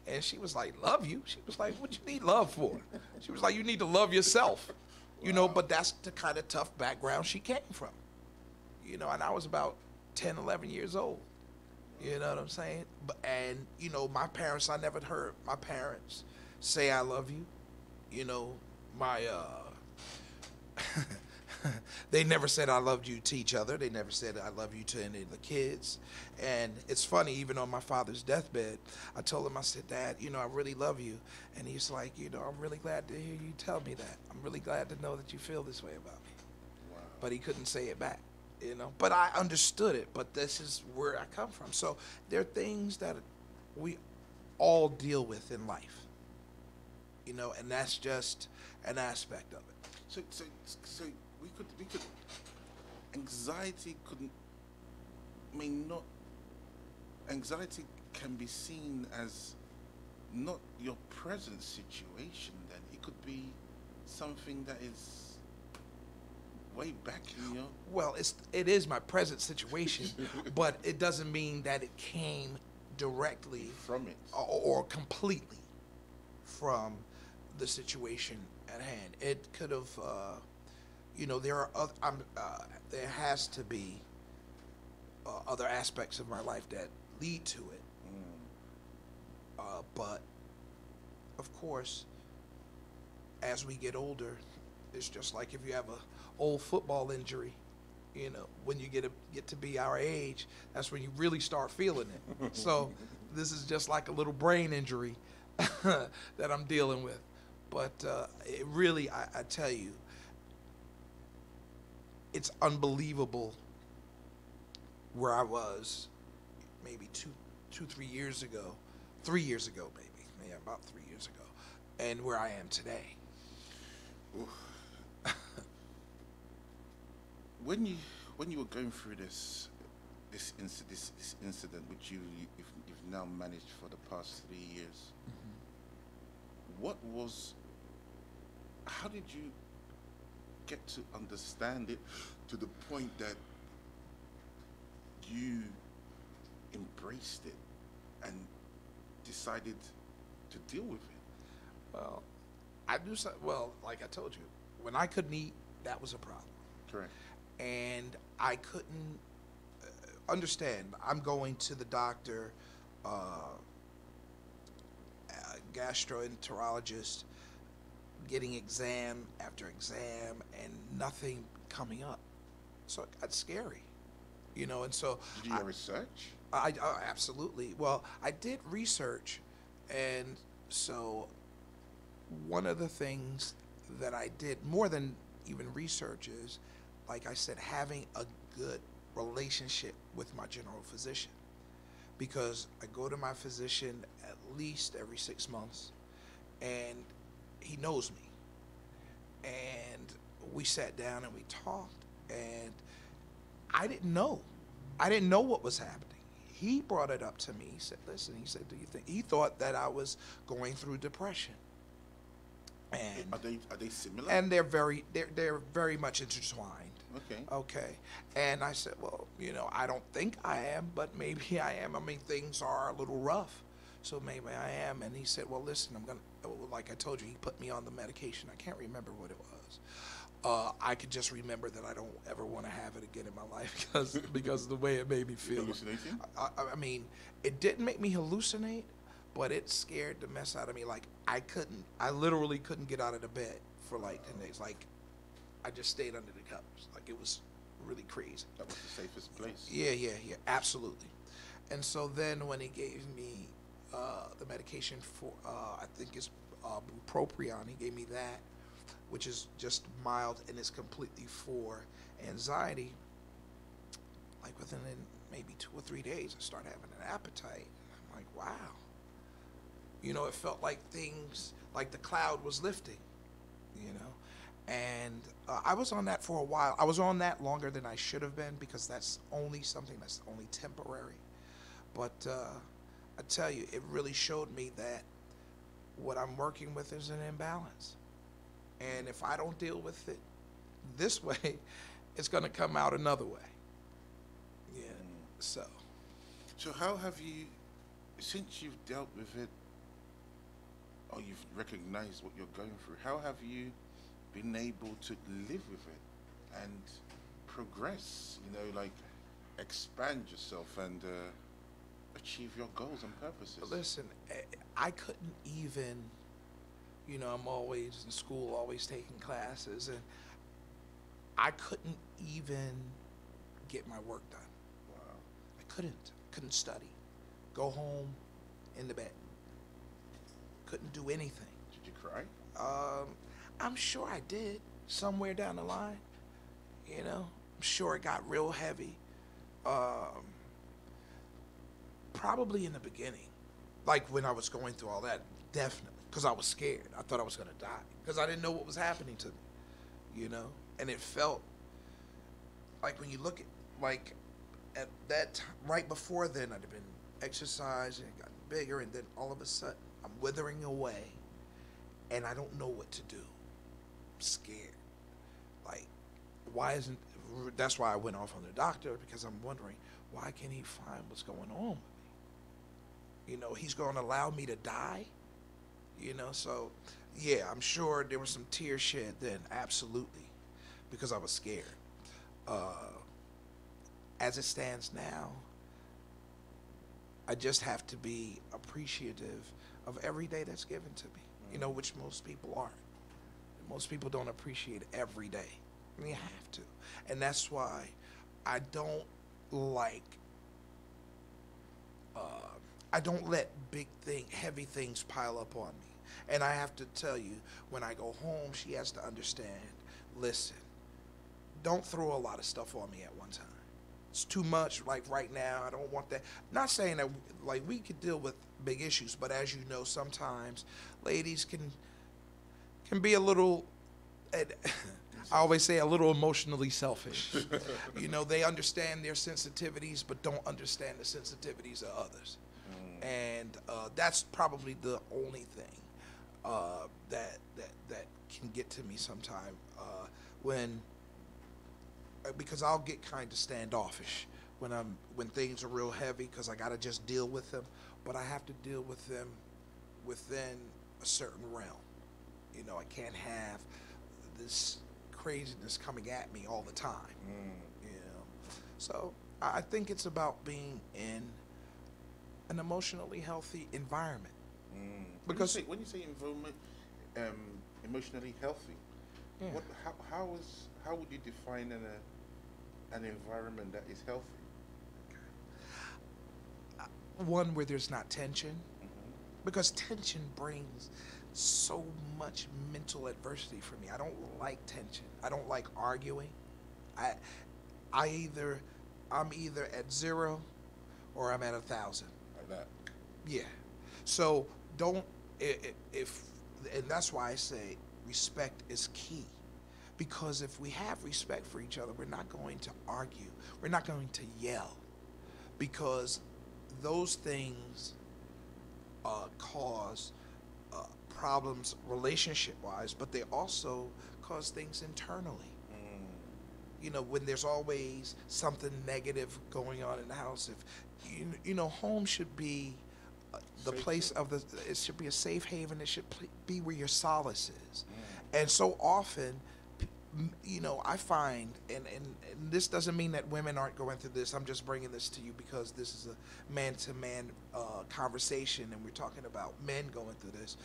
And she was like, love you? She was like, what you need love for? She was like, you need to love yourself. But that's the kind of tough background she came from. And I was about 10, 11 years old. You know what I'm saying? And my parents, I never heard my parents say I love you. They never said I loved you to each other. They never said I love you to any of the kids. And it's funny, even on my father's deathbed, I told him, I said, Dad, I really love you. And he's like, I'm really glad to hear you tell me that. I'm really glad to know that you feel this way about me. Wow. But he couldn't say it back. But I understood it, but this is where I come from. So there are things that we all deal with in life, and that's just an aspect of it. So we could, anxiety anxiety can be seen as not your present situation then. It could be something that is way back in your... Well, it is my present situation, but it doesn't mean that it came directly from it or completely from the situation at hand. It could have, there has to be other aspects of my life that lead to it. But of course, as we get older, it's just like if you have a old football injury, when you get to be our age, that's when you really start feeling it. So this is just like a little brain injury that I'm dealing with. But it really, I tell you, it's unbelievable where I was maybe 3 years ago, maybe. Yeah, about 3 years ago, and where I am today. When you were going through this incident, which you've now managed for the past 3 years, how did you get to understand it to the point that you embraced it and decided to deal with it? Well, I do. Well, like I told you, when I couldn't eat, that was a problem. Correct. And I couldn't understand. I'm going to the doctor, gastroenterologist, getting exam after exam, and nothing coming up. So it got scary, And so did you do research? I absolutely. Well, I did research, and so one of the things that I did more than even research is, like I said, having a good relationship with my general physician, because I go to my physician at least every 6 months, and he knows me, and we sat down and we talked, and I didn't know what was happening. He brought it up to me. He said, listen, he said, do you think, he thought that I was going through depression. And are they similar? and they're very much intertwined. Okay. And I said, well, I don't think I am, but maybe I am. I mean, things are a little rough, so maybe I am. And he said, well, listen, like I told you, he put me on the medication. I can't remember what it was. I could just remember that I don't ever want to have it again in my life because of the way it made me feel. Hallucinating? I mean, it didn't make me hallucinate, but it scared the mess out of me. Like, I literally couldn't get out of the bed for like 10 days. Like, I just stayed under the covers. Like, it was really crazy. That was the safest place. Yeah, absolutely. And so then when he gave me the medication for, I think it's bupropion, he gave me that, which is just mild and is completely for anxiety. Like within maybe 2 or 3 days, I started having an appetite. I'm like, wow. It felt like things, like the cloud was lifting, And I was on that for a while. I was on that longer than I should have been, because that's only something that's only temporary. But I tell you, it really showed me that what I'm working with is an imbalance. And if I don't deal with it this way, it's going to come out another way. Yeah, So how have you, since you've dealt with it, or you've recognized what you're going through, how have you been able to live with it and progress, like expand yourself and achieve your goals and purposes? Listen, I couldn't even, I'm always in school, always taking classes, and I couldn't even get my work done. Wow. I couldn't study. Go home, in the bed. Couldn't do anything. Did you cry? I'm sure I did somewhere down the line. I'm sure it got real heavy. Probably in the beginning, like when I was going through all that, definitely, because I was scared. I thought I was gonna die because I didn't know what was happening to me, And it felt like, when you look at that time, right before then, I'd have been exercising, gotten bigger, and then all of a sudden, I'm withering away, and I don't know what to do. I'm scared. Like, that's why I went off on the doctor, because I'm wondering, why can't he find what's going on with me? He's going to allow me to die? So, yeah, I'm sure there was some tears shed then, absolutely, because I was scared. As it stands now, I just have to be appreciative of every day that's given to me, which most people aren't. Most people don't appreciate every day. And you have to. And that's why I don't let heavy things pile up on me. And I have to tell you, when I go home, she has to understand, listen, don't throw a lot of stuff on me at one time. It's too much, like right now, I don't want that. Not saying that, we could deal with big issues, but as you know, sometimes ladies can be a little, I always say, a little emotionally selfish. They understand their sensitivities, but don't understand the sensitivities of others. And that's probably the only thing that can get to me sometime. when because I'll get kind of standoffish when things are real heavy because I gotta just deal with them, but I have to deal with them within a certain realm. You know, I can't have this craziness coming at me all the time. You know, so I think it's about being in an emotionally healthy environment. Because when you say environment, emotionally healthy, yeah. how would you define an environment that is healthy? One where there's not tension, because tension brings so much mental adversity for me. I don't like tension. I don't like arguing. I'm either at 0 or I'm at 1,000. Like that. Yeah. So and that's why I say respect is key. Because if we have respect for each other, we're not going to argue. We're not going to yell. Because those things cause problems relationship-wise, but they also cause things internally. You know, when there's always something negative going on in the house, if you know, home should be the safe place of it should be a safe haven. It should be where your solace is. And so often, you know, I find, and this doesn't mean that women aren't going through this. I'm just bringing this to you because this is a man-to-man conversation, and we're talking about men going through this.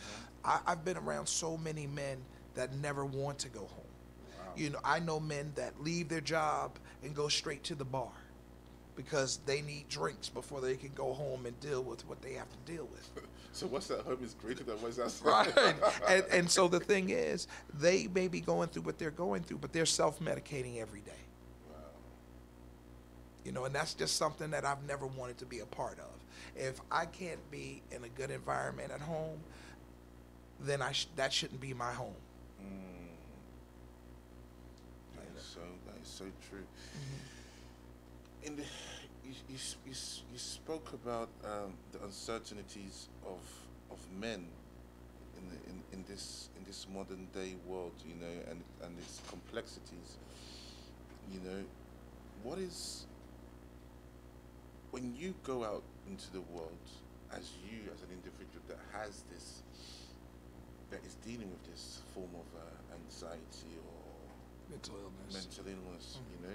I've been around so many men that never want to go home. Wow. You know, I know men that leave their job and go straight to the bar because they need drinks before they can go home and deal with what they have to deal with. So what's that home is greater than what's that? Right. And so the thing is, they may be going through what they're going through, but they're self-medicating every day. Wow. You know, and that's just something that I've never wanted to be a part of. If I can't be in a good environment at home, then that shouldn't be my home. That is so true. You spoke about the uncertainties of men in this modern day world, you know, and its complexities. You know, when you go out into the world as an individual that is dealing with this form of anxiety or mental illness, you know,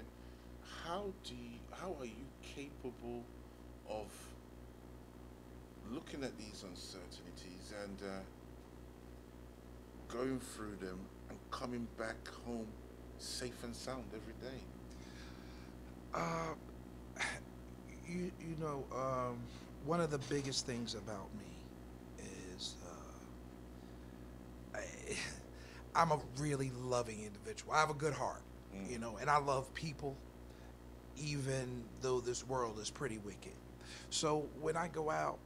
how are you capable of looking at these uncertainties and going through them and coming back home safe and sound every day? You know, one of the biggest things about me is I'm a really loving individual. I have a good heart, you know, and I love people, even though this world is pretty wicked. So when I go out,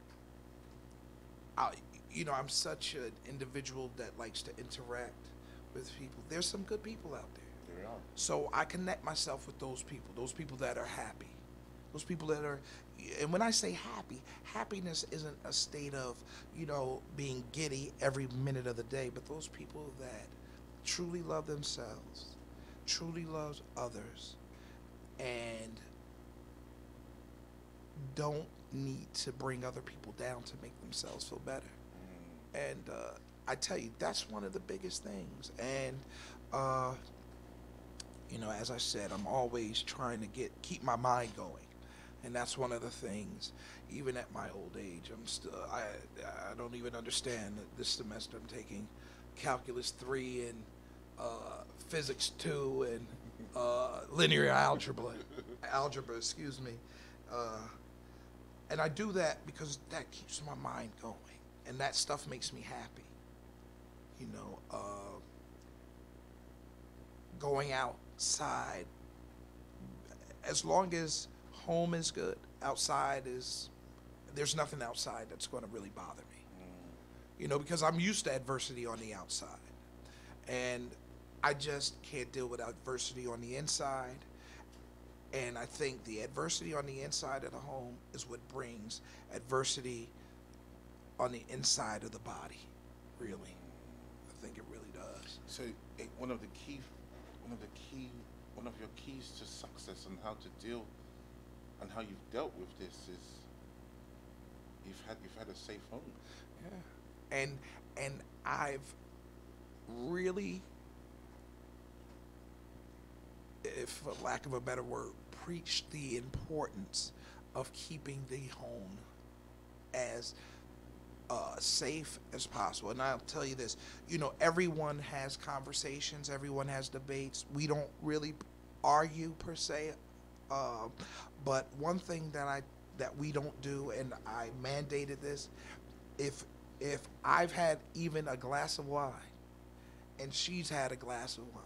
you know, I'm such an individual that likes to interact with people. There's some good people out there. There are. So I connect myself with those people that are happy, those people that are, and when I say happy, happiness isn't a state of, you know, being giddy every minute of the day, but those people that truly love themselves, truly love others, and don't need to bring other people down to make themselves feel better. And I tell you, that's one of the biggest things. And you know, as I said, I'm always trying to keep my mind going, and that's one of the things. Even at my old age, I don't even understand that this semester I'm taking calculus 3 and physics 2 and linear algebra, excuse me. And I do that because that keeps my mind going, and that stuff makes me happy. You know, going outside, as long as home is good, there's nothing outside that's going to really bother me. You know, because I'm used to adversity on the outside, and I just can't deal with adversity on the inside. And I think the adversity on the inside of the home is what brings adversity on the inside of the body, really. I think it really does. So one of the one of your keys to success and how to deal and how you've dealt with this is you've had a safe home. Yeah. And I've really, if for lack of a better word, preached the importance of keeping the home as safe as possible. And I'll tell you this, everyone has conversations, everyone has debates. We don't really argue per se, but one thing that we don't do, and I mandated this, if I've had even a glass of wine and she's had a glass of wine,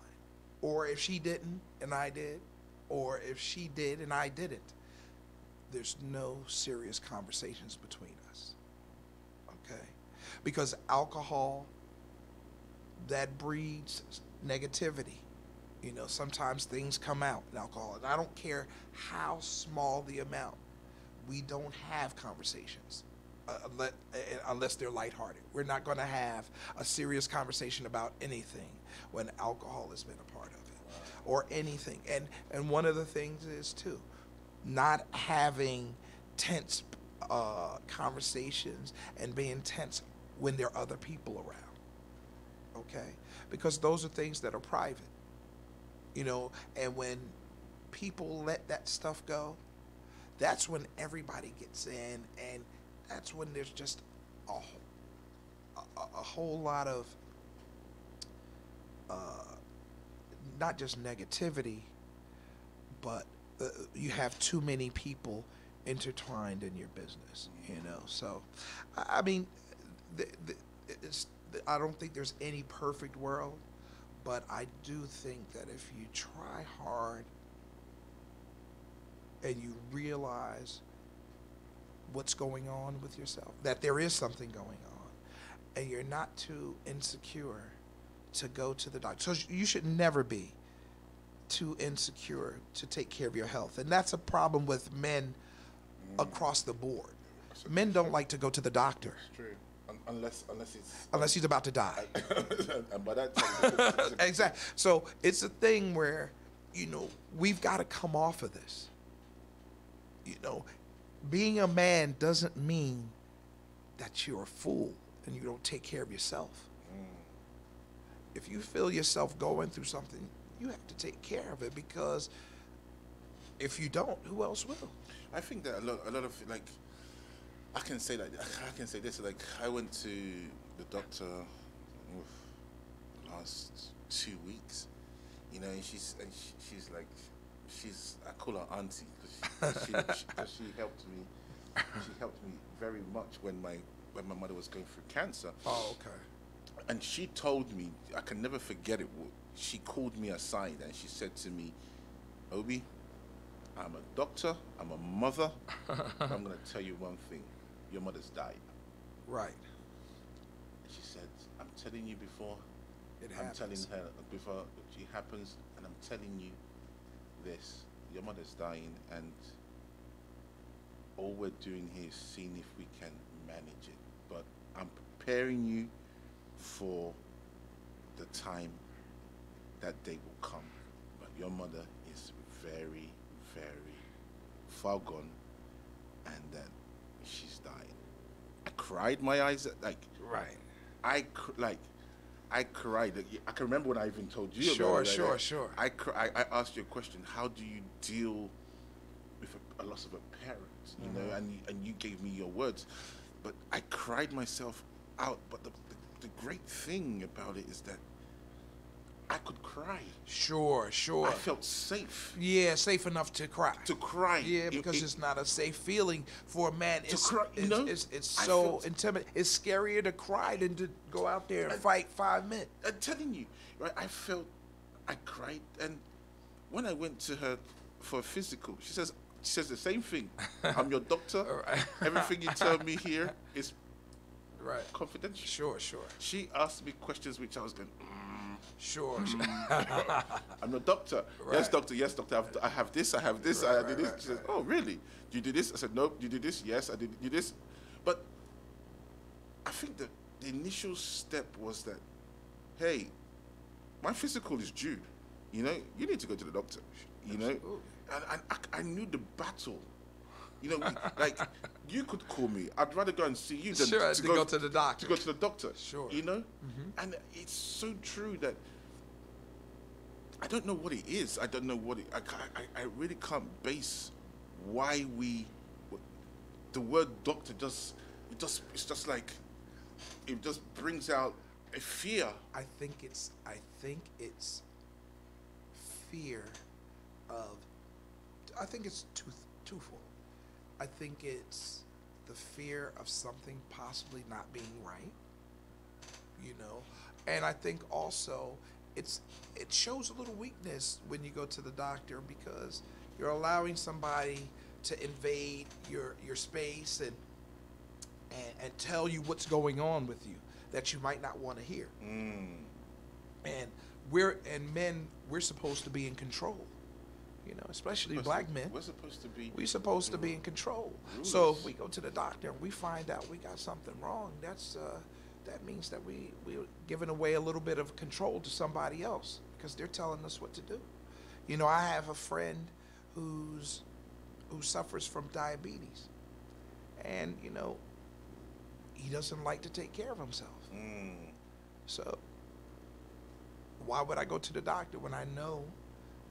or if she didn't and I did, or if she did and I didn't, there's no serious conversations between us. Okay? Because alcohol, that breeds negativity. Sometimes things come out in alcohol, and I don't care how small the amount. We don't have conversations unless they're lighthearted. We're not going to have a serious conversation about anything when alcohol has been a part of it, or anything. And one of the things is too, not having tense conversations and being tense when there are other people around. Okay, because those are things that are private. And when people let that stuff go, that's when everybody gets in, and that's when there's just a whole lot of not just negativity, but you have too many people intertwined in your business. So I mean, I don't think there's any perfect world, but I do think that if you try hard and you realize what's going on with yourself, that there is something going on, and you're not too insecure to go to the doctor. So you should never be too insecure to take care of your health. And that's a problem with men across the board. Men don't like to go to the doctor. It's true. Unless he's about to die. And by that time, exactly. So it's a thing where, we've got to come off of this. Being a man doesn't mean that you're a fool and you don't take care of yourself. If you feel yourself going through something, you have to take care of it, because if you don't, who else will? I think that a lot of I can say this, I went to the doctor last 2 weeks, and she's I call her auntie, because she helped me. She helped me very much when my mother was going through cancer. Oh, okay. And she told me, I can never forget it. She called me aside and she said to me, Obi, I'm a doctor, I'm a mother, but I'm going to tell you one thing. Your mother's died. Right. She said, I'm telling you before. I'm telling her before it happens, and I'm telling you this. Your mother's dying, and all we're doing here is seeing if we can manage it. But I'm preparing you for the time that day will come. But your mother is very, very far gone, and that she's dying. I cried my eyes right. I cried. I can remember when I even told you about it. Sure. I asked you a question. How do you deal with a loss of a parent? And you gave me your words, but I cried myself out. But the great thing about it is that I could cry. Sure. I felt safe. Yeah, safe enough to cry. Yeah, because it's not a safe feeling for a man. To cry, it's so intimidating. It's scarier to cry than to go out there and fight 5 minutes. I'm telling you, right? I cried, and when I went to her for a physical, she says the same thing. I'm your doctor. Right. Everything you tell me here is right. confidential. Sure. She asked me questions which I was going, Sure. I'm a doctor. Right. Yes, doctor. I have this. I did this. She says, oh, really? Do you do this? I said, nope. Do you do this? Yes, I did this. But I think that the initial step was that, hey, my physical is due. You know, you need to go to the doctor. You know, and I knew the battle. You know, like you could call me. I'd rather go and see you than to go to the doctor. To go to the doctor. Sure. You know, and it's so true that I don't know what it is. I don't know what it. I really can't base why the word doctor it's just like it just brings out a fear. I think it's fear of. I think it's twofold. I think it's the fear of something possibly not being right, you know, and I think also it shows a little weakness when you go to the doctor because you're allowing somebody to invade your space and tell you what's going on with you that you might not want to hear. And we're supposed to be in control. You know, especially black men. We're supposed to be. We're supposed to be in control. Rules. So if we go to the doctor and we find out we got something wrong, that means that we're giving away a little bit of control to somebody else because they're telling us what to do. You know, I have a friend who suffers from diabetes, and you know, he doesn't like to take care of himself. So why would I go to the doctor when I know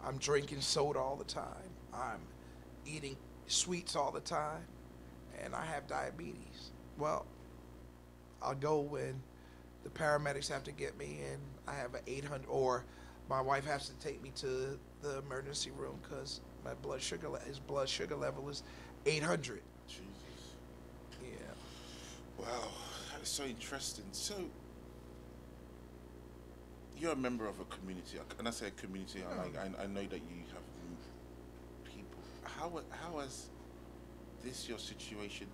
I'm drinking soda all the time, I'm eating sweets all the time, and I have diabetes? Well, I'll go when the paramedics have to get me in. I have an 800, or my wife has to take me to the emergency room because his blood sugar level is 800. Jesus. Yeah. Wow, that is so interesting. So, you're a member of a community, and I say a community, I know that you have people. How has this, your situation,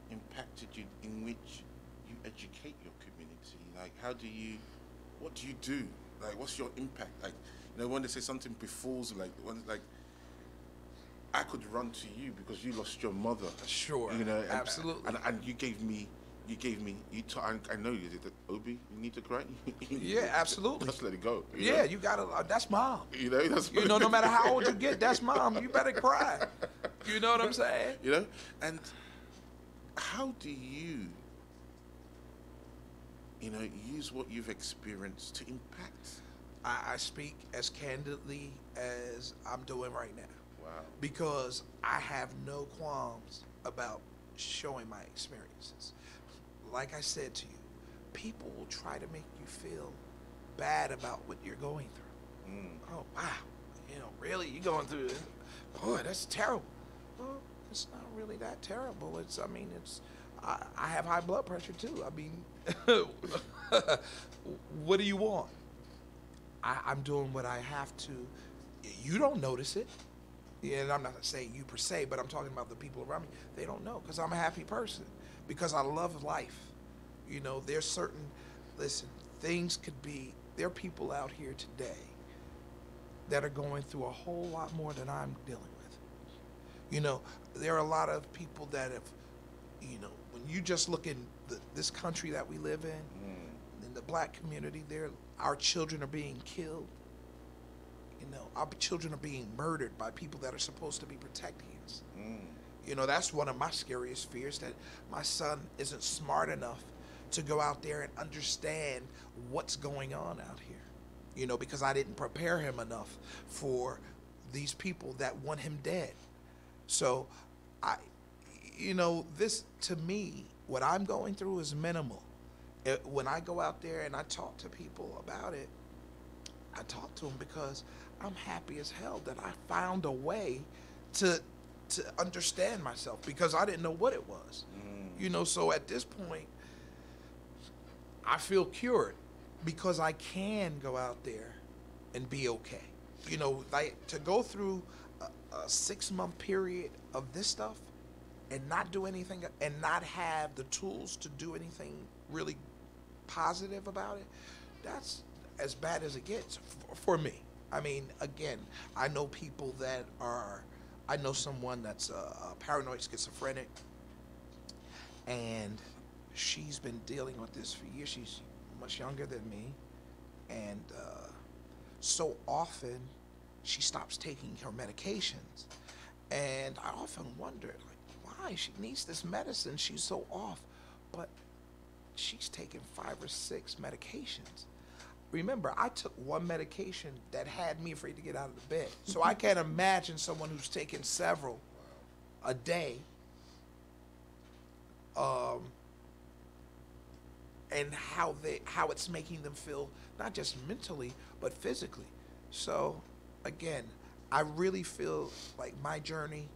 impacted you in which you educate your community? Like, what do you do? Like, what's your impact? Like, you know, when they say something befalls, like I could run to you because you lost your mother. Sure. You know, absolutely. And you gave me. I know you did it. Obi, you need to cry. Yeah, absolutely. Just let it go. Yeah, you gotta. That's mom. You know, no matter how old you get, that's mom. You better cry. You know what I'm saying? You know, and how do you use what you've experienced to impact? I speak as candidly as I'm doing right now. Wow. Because I have no qualms about showing my experiences. Like I said to you, people will try to make you feel bad about what you're going through. Oh, wow. You know, really? You're going through this? Boy, that's terrible. Well, it's not really that terrible. I have high blood pressure too. I mean, what do you want? I'm doing what I have to. You don't notice it. Yeah, and I'm not saying you per se, but I'm talking about the people around me. They don't know because I'm a happy person, because I love life. You know, there's certain, there are people out here today that are going through a whole lot more than I'm dealing with. You know, there are a lot of people that have, you know, when you just look in this country that we live in the black community, our children are being killed. You know, our children are being murdered by people that are supposed to be protecting us. You know, that's one of my scariest fears, that my son isn't smart enough to go out there and understand what's going on out here. You know, because I didn't prepare him enough for these people that want him dead. So, this, to me, what I'm going through is minimal. When I go out there and I talk to people about it, I talk to them because I'm happy as hell that I found a way to understand myself, because I didn't know what it was. You know, so at this point, I feel cured because I can go out there and be okay. You know, like, to go through a 6-month period of this stuff and not do anything and not have the tools to do anything really positive about it, that's as bad as it gets for me. I mean, again, I know people that I know someone that's a paranoid schizophrenic, and she's been dealing with this for years. She's much younger than me, And so often she stops taking her medications. And I often wonder, like, why? She needs this medicine. She's so off. But she's taking 5 or 6 medications. Remember, I took one medication that had me afraid to get out of the bed. So I can't imagine someone who's taking several a day. And how it's making them feel, not just mentally, but physically. So, again, I really feel like my journey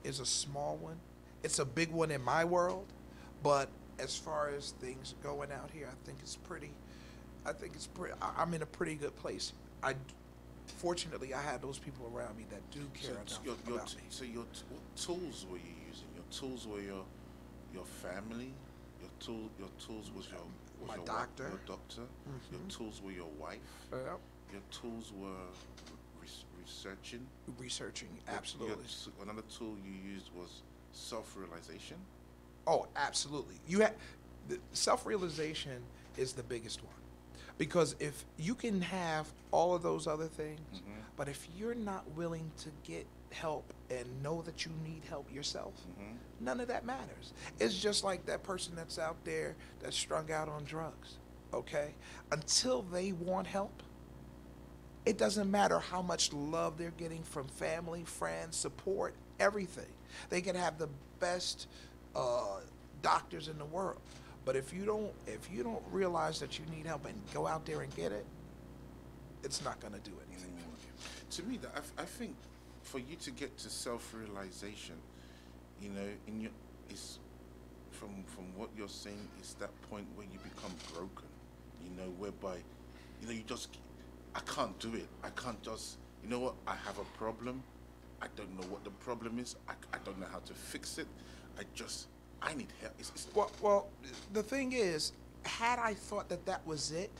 is a small one. It's a big one in my world, but as far as things going out here, I think it's pretty. I'm in a pretty good place. Fortunately, I had those people around me that do care about me. So what tools were you using? Your tools were your family. Your tools was my your doctor. Your doctor. Mm-hmm. Your tools were your wife. Yep. Your tools were researching. Researching, absolutely. Another tool you used was self-realization. Oh, absolutely. Self-realization is the biggest one, because if you can have all of those other things, Mm-hmm. but if you're not willing to get help and know that you need help yourself, Mm-hmm. none of that matters. It's just like that person that's out there that's strung out on drugs, okay? Until they want help, it doesn't matter how much love they're getting from family, friends, support, everything. They can have the best doctors in the world, but if you don't realize that you need help and go out there and get it, it's not going to do anything for you. To me, I think for you to get to self-realization, is from what you're saying, is that point where you become broken, whereby, you just, I can't do it. I can't just, what, I have a problem. I don't know what the problem is. I don't know how to fix it. I need help. Well, the thing is, had I thought that was it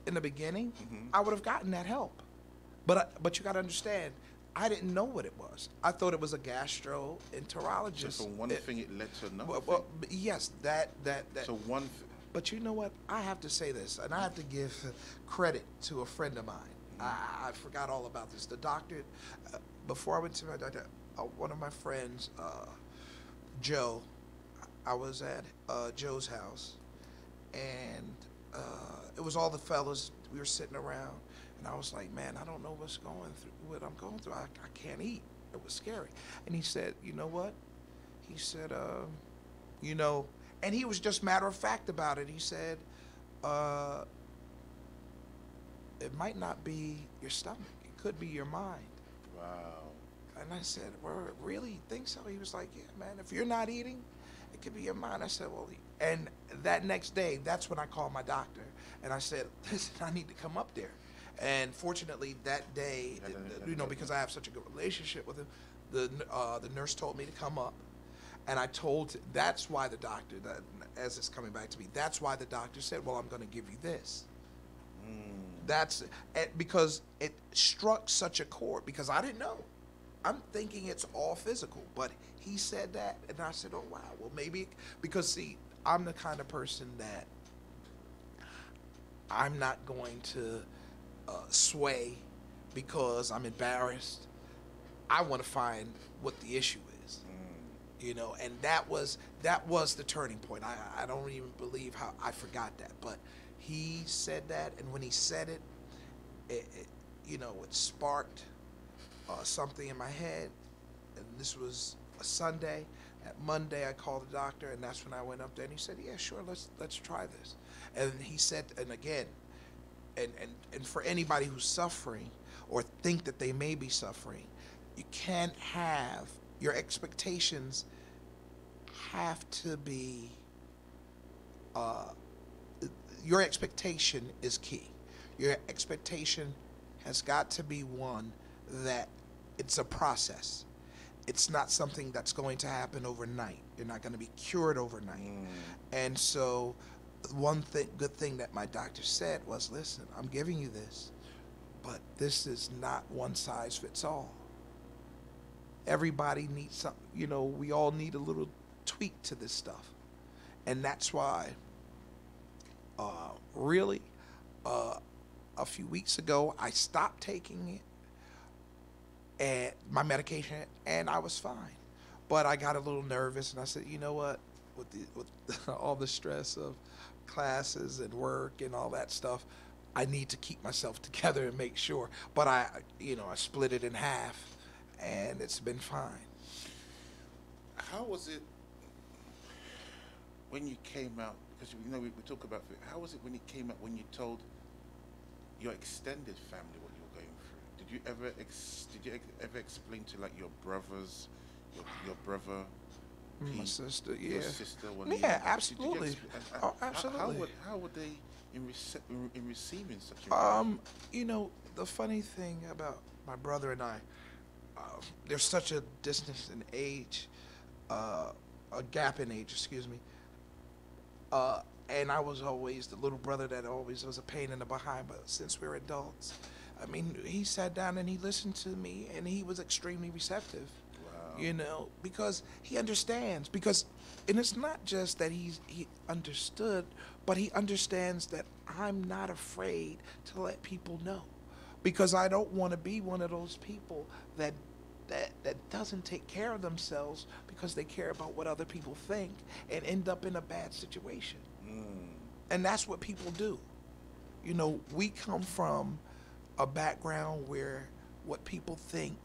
in the beginning, Mm-hmm. I would have gotten that help. But you got to understand, I didn't know what it was. I thought it was a gastroenterologist. So from one thing, it led to another. Well, yes, that. So one. But you know what? I have to say this, and I have to give credit to a friend of mine. I forgot all about this. The doctor, before I went to my doctor, one of my friends, Joe, I was at Joe's house, and it was all the fellas. We were sitting around, and I was like, man, I don't know what I'm going through. I can't eat. It was scary. And he said, you know what? He said, and he was just matter of fact about it. He said, it might not be your stomach. It could be your mind. Wow. And I said, well, really? You think so? He was like, yeah, man, if you're not eating, it could be your mind. I said, well, and that next day, that's when I called my doctor. And I said, listen, I need to come up there. And fortunately, that day, because I have such a good relationship with him, the nurse told me to come up. And that's why the doctor, as it's coming back to me, that's why the doctor said, well, I'm going to give you this. That's because it struck such a chord, because I didn't know. I'm thinking it's all physical, but he said that, and I said, oh, wow, well, maybe, because, see, I'm the kind of person that I'm not going to sway because I'm embarrassed. I want to find what the issue is, and that was the turning point. I don't even believe how I forgot that, but he said that, and when he said it, it sparked something in my head. And this was a Sunday. At Monday, I called the doctor, and that's when I went up there, and he said, yeah, sure, let's try this. And he said, and again, and for anybody who's suffering or think that they may be suffering, you can't have, your expectations have to be, your expectation is key. Your expectation has got to be one that it's a process. It's not something that's going to happen overnight. You're not going to be cured overnight. And so good thing that my doctor said was, listen, I'm giving you this, but this is not one size fits all. Everybody needs something, we all need a little tweak to this stuff. And that's why, really, a few weeks ago, I stopped taking it, and my medication, and I was fine. But I got a little nervous, and I said, you know what, with all the stress of classes and work and all that stuff, I need to keep myself together and make sure. But I split it in half, and it's been fine. How was it when you came out? Because we talk about it. How was it when it came out, when you told your extended family what you were going through? Did you ever explain to like your brothers, your brother, My sister, yeah. your sister? Yeah, absolutely. Absolutely. How would they in receiving such a? The funny thing about my brother and I, there's such a distance in age, a gap in age, excuse me. And I was always the little brother that always was a pain in the behind. But since we're adults, I mean, he sat down and he listened to me, and he was extremely receptive. Wow. Because he understands. And it's not just that he understood, but he understands that I'm not afraid to let people know, because I don't want to be one of those people that doesn't take care of themselves because they care about what other people think and end up in a bad situation. And that's what people do. We come from a background where what people think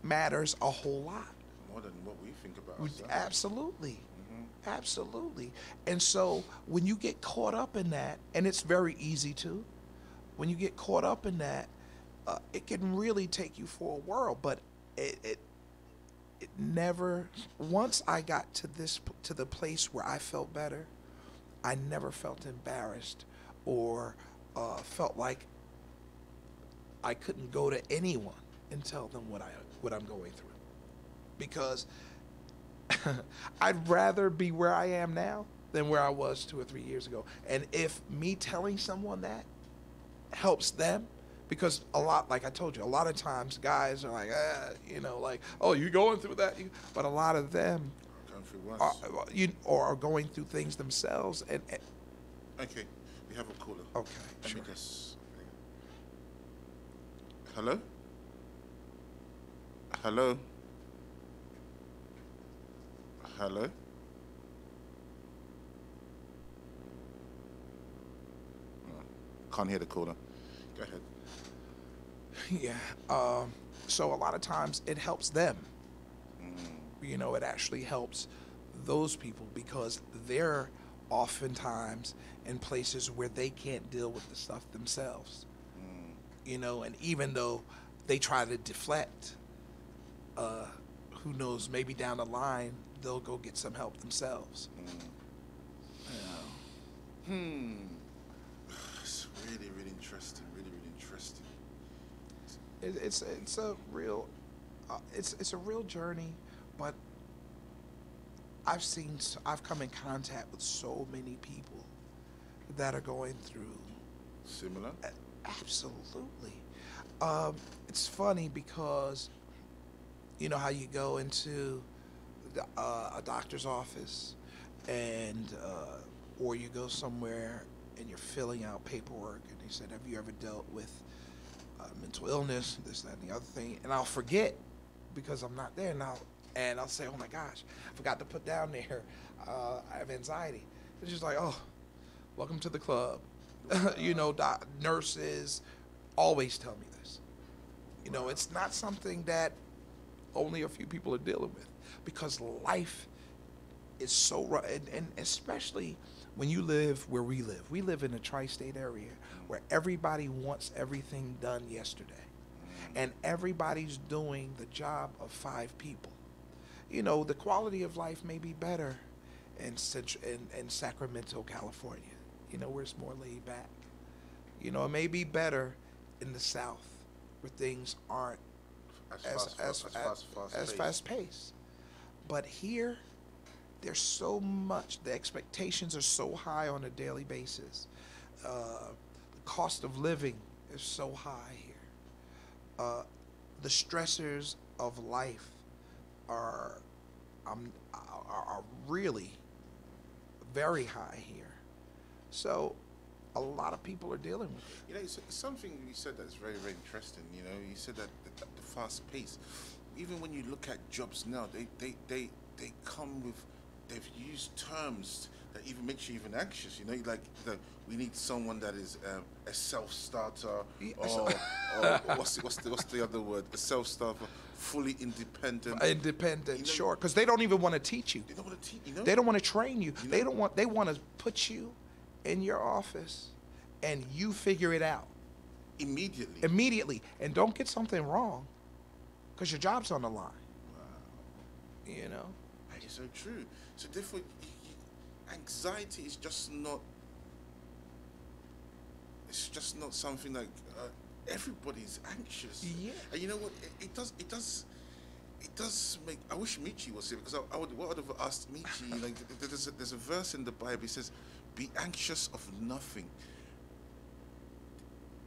matters a whole lot. More than what we think about ourselves. Absolutely. Mm-hmm. Absolutely. And so when you get caught up in that, and it's very easy to, when you get caught up in that, it can really take you for a whirl. But it never, once I got to the place where I felt better, I never felt embarrassed or felt like I couldn't go to anyone and tell them what I'm going through, because I'd rather be where I am now than where I was 2 or 3 years ago. And if me telling someone that helps them, because like I told you, a lot of times guys are like, oh, you going through that? But a lot of them are going through things themselves. And okay, we have a caller. Okay, Let sure. me just. Hello. Hello. Hello. Can't hear the caller. Go ahead. Yeah. So a lot of times it helps them. It actually helps those people, because they're oftentimes in places where they can't deal with the stuff themselves. And even though they try to deflect, who knows, maybe down the line they'll go get some help themselves. It's really, really interesting. Really, really interesting. It's a real it's a real journey, but I've come in contact with so many people that are going through Similar. Absolutely. It's funny because how you go into a doctor's office, and or you go somewhere and you're filling out paperwork, and they said, have you ever dealt with mental illness, this, that, and the other thing? And I'll forget because I'm not there now, and I'll say, oh my gosh, I forgot to put down there, I have anxiety. It's just like, oh, welcome to the club. Nurses always tell me this. It's not something that only a few people are dealing with, because life is so rough, and especially when you live where we live. We live in a tri-state area where everybody wants everything done yesterday, and everybody's doing the job of 5 people. The quality of life may be better in Sacramento, California, where it's more laid back. It may be better in the South, where things aren't as fast paced. But here, there's so much. The expectations are so high on a daily basis. The cost of living is so high here. The stressors of life are really very high here. So a lot of people are dealing with it. You know, it's something you said that's very, very interesting. You know, you said that the fast pace. Even when you look at jobs now, they come with, they've used terms that even makes you even anxious. You know, like we need someone that is a self-starter, or what's the other word? A self-starter, fully independent. Independent, you know, sure, because they don't even want to teach you. They don't want to teach. You know, They don't want to train you. You They know? don't want. They want to put you in your office, and you figure it out immediately. immediately. And don't get something wrong, because your job's on the line. Wow. You know. That is so true. So therefore, anxiety is just not. It's just not something like everybody's anxious. Yeah. And you know what? It does make. I wish Michi was here, because I would have asked Michi. Like, there's a verse in the Bible. It says, "Be anxious of nothing."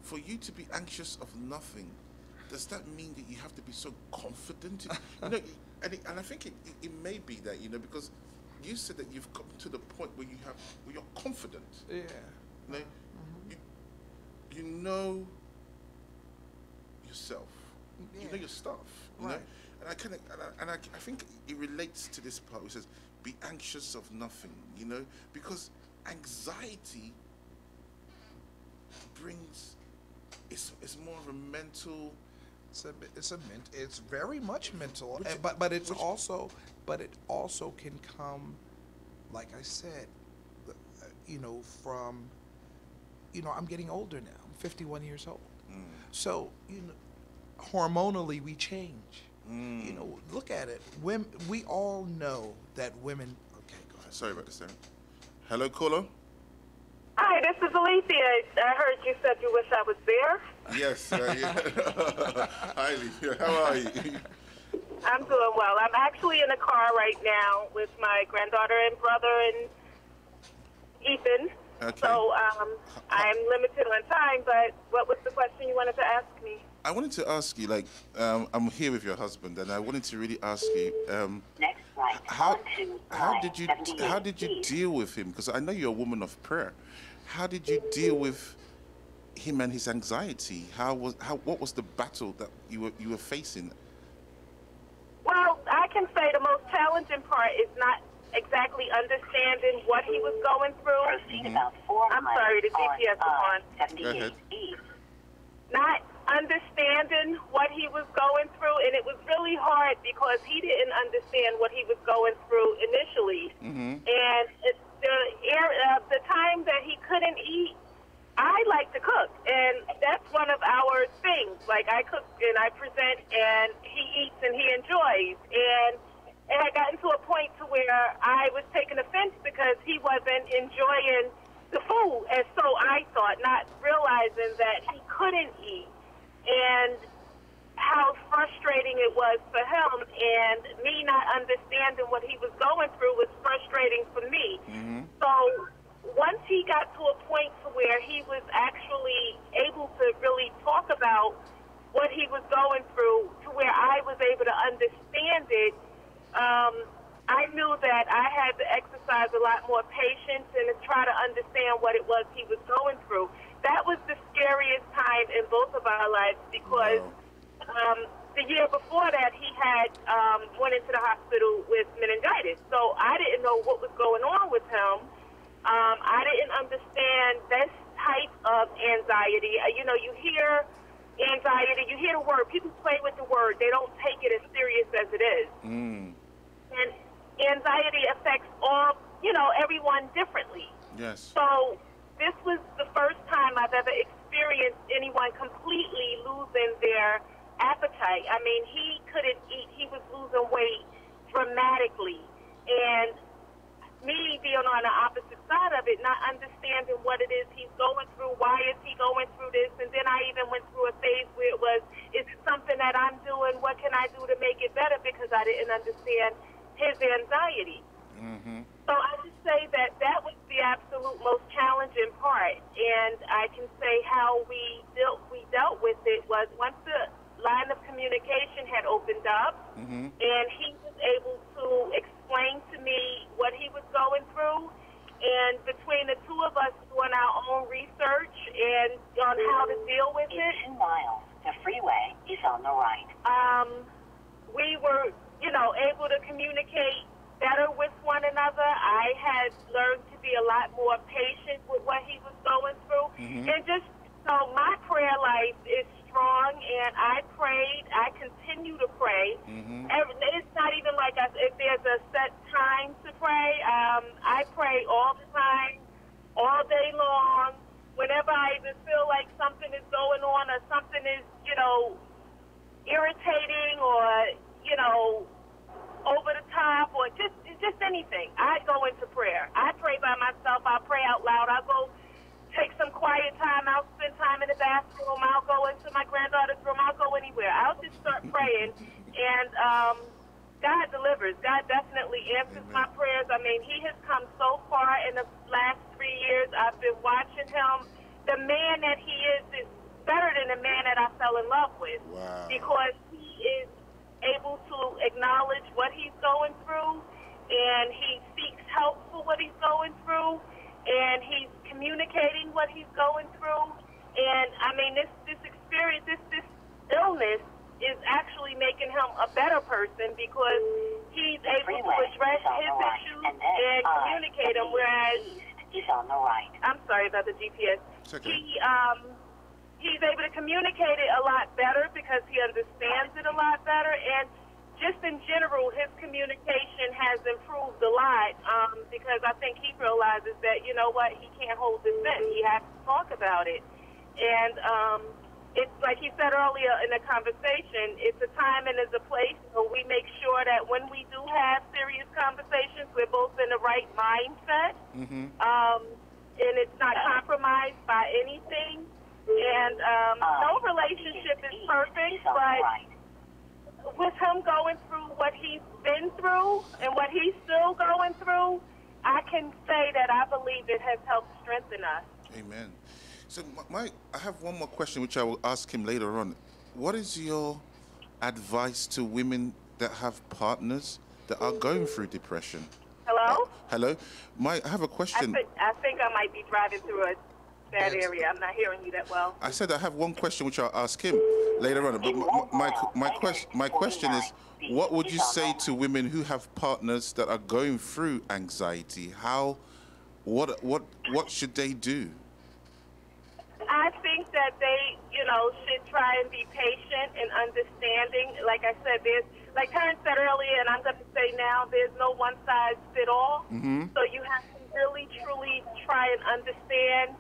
For you to be anxious of nothing, does that mean that you have to be so confident? You know, and I think it may be that, you know, because you said that you've come to the point where you're confident. Yeah. You know, you know yourself. You know your stuff. You know? Right. And I think it relates to this part which says, "Be anxious of nothing." You know, because anxiety brings. It's more of a mental. It's very much mental, but it also can come, like I said, you know, from, you know, I'm getting older now. I'm 51 years old. So, you know, hormonally we change. You know, look at it. Women, we all know that women. Okay, go ahead. Sorry about this, Sarah. Hello, caller. Hi, this is Alicia. I heard you said you wish I was there. Yes. Yeah. Hi, Alicia. How are you? I'm doing well. I'm actually in a car right now with my granddaughter and brother and Ethan. Okay. So I'm limited on time, but what was the question you wanted to ask me? I wanted to ask you, like, I'm here with your husband, and I wanted to really ask you, how did you deal with him? Because I know you're a woman of prayer. How did you deal with him and his anxiety? What was the battle that you were facing? Well, I can say the most challenging part is not exactly understanding what he was going through. I'm sorry, the GPS is on. Go ahead. Not understanding what he was going through, and it was really hard because he didn't understand what he was going through initially. And the time that he couldn't eat, I like to cook, and that's one of our things. Like, I cook and I present, and he eats and he enjoys. And it had gotten to a point to where I was taking offense because he wasn't enjoying the food, and so I thought, not realizing that he couldn't eat, and how frustrating it was for him, and me not understanding what he was going through was frustrating for me. So once he got to a point to where he was actually able to really talk about what he was going through, to where I was able to understand it, I knew that I had to exercise a lot more patience and to try to understand what it was he was going through. That was the scariest time in both of our lives because the year before that he had went into the hospital with meningitis. So I didn't know what was going on with him. I didn't understand this type of anxiety. You know, you hear anxiety, you hear the word, people play with the word, they don't take it as serious as it is. And anxiety affects all, you know, everyone differently. Yes. So this was the first time I've ever experienced anyone completely losing their appetite. I mean, he couldn't eat. He was losing weight dramatically. And me being on the opposite side of it, not understanding what it is he's going through, why is he going through this, and then I even went through a phase where it was, is it something that I'm doing, what can I do to make it better, because I didn't understand his anxiety. So I just say that that was the absolute most challenging part, and I can say how we dealt with it was once the line of communication had opened up, and he was able to explain to me what he was going through, and between the two of us doing our own research able to communicate better with one another. I had learned to be a lot more patient with what he was going through. And just so my prayer life is strong, and I prayed. I continue to pray. It's not even like if there's a set time to pray. I pray all the time, all day long. Whenever I even feel like something is going on or something is, irritating or, over the top or just anything, I go into prayer. I pray by myself. I pray out loud. I'll go take some quiet time. I'll spend time in the bathroom. I'll go into my granddaughter's room. I'll go anywhere. I'll just start praying. And God delivers. God definitely answers my prayers. I mean, he has come so far in the last 3 years. I've been watching him. The man that he is better than the man that I fell in love with. Wow. Because he is able to acknowledge what he's going through, and he seeks help for what he's going through, and he's communicating what he's going through. And I mean, this experience, this illness is actually making him a better person because he's able to address his issues and communicate them, whereas I'm sorry about the GPS. Okay. He's able to communicate it a lot better because he understands it a lot better, and just in general, his communication has improved a lot because I think he realizes that, he can't hold this in. He has to talk about it. And it's like he said earlier in the conversation, it's a time and it's a place, so we make sure that when we do have serious conversations, we're both in the right mindset, and it's not compromised by anything. And no relationship is perfect, but with him going through what he's been through and what he's still going through, I can say that I believe it has helped strengthen us. Amen. So I have one more question, which I will ask him later on. What is your advice to women that have partners that are going through depression? Hello? Hello? I have a question. I think I might be driving through a bad area. I'm not hearing you that well. I said I have one question which I'll ask him later on. But my question is, what would you say to women who have partners that are going through anxiety? What should they do? I think that they, should try and be patient and understanding. Like I said, like Karen said earlier, and I'm going to say now, there's no one size fit all. So you have to really, truly try and understand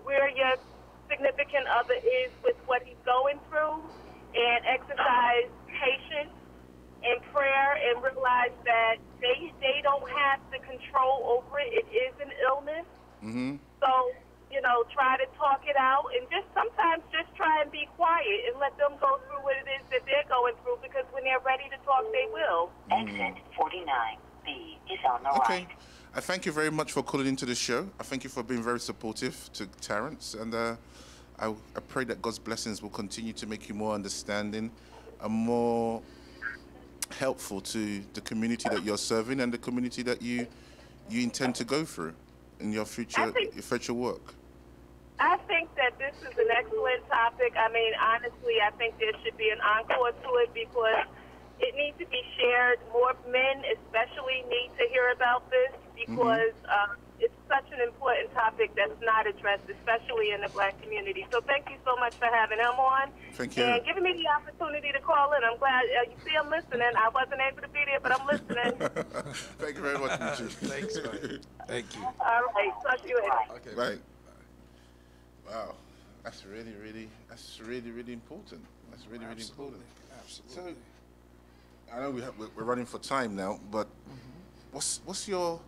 where your significant other is with what he's going through, and exercise patience and prayer, and realize that they don't have the control over it. It is an illness. So, try to talk it out, and sometimes try and be quiet and let them go through what it is that they're going through, because when they're ready to talk, they will. Exit 49B is on the right. I thank you very much for calling into the show. I thank you for being very supportive to Terrence, and I pray that God's blessings will continue to make you more understanding and more helpful to the community that you're serving and the community that you intend to go through in your future work. I think that this is an excellent topic. I mean, honestly, I think there should be an encore to it because it needs to be shared. More men especially need to hear about this because it's such an important topic that's not addressed, especially in the Black community. So thank you so much for having him on. Thank you. And giving me the opportunity to call in. I'm glad. You see, I'm listening. I wasn't able to be there, but I'm listening. Thank you very much, Michi. Thanks, man. Thank you. All right. Talk to you later. Okay. Right. Wow. That's really important. That's really important. Absolutely. So, I know we're running for time now, but what's your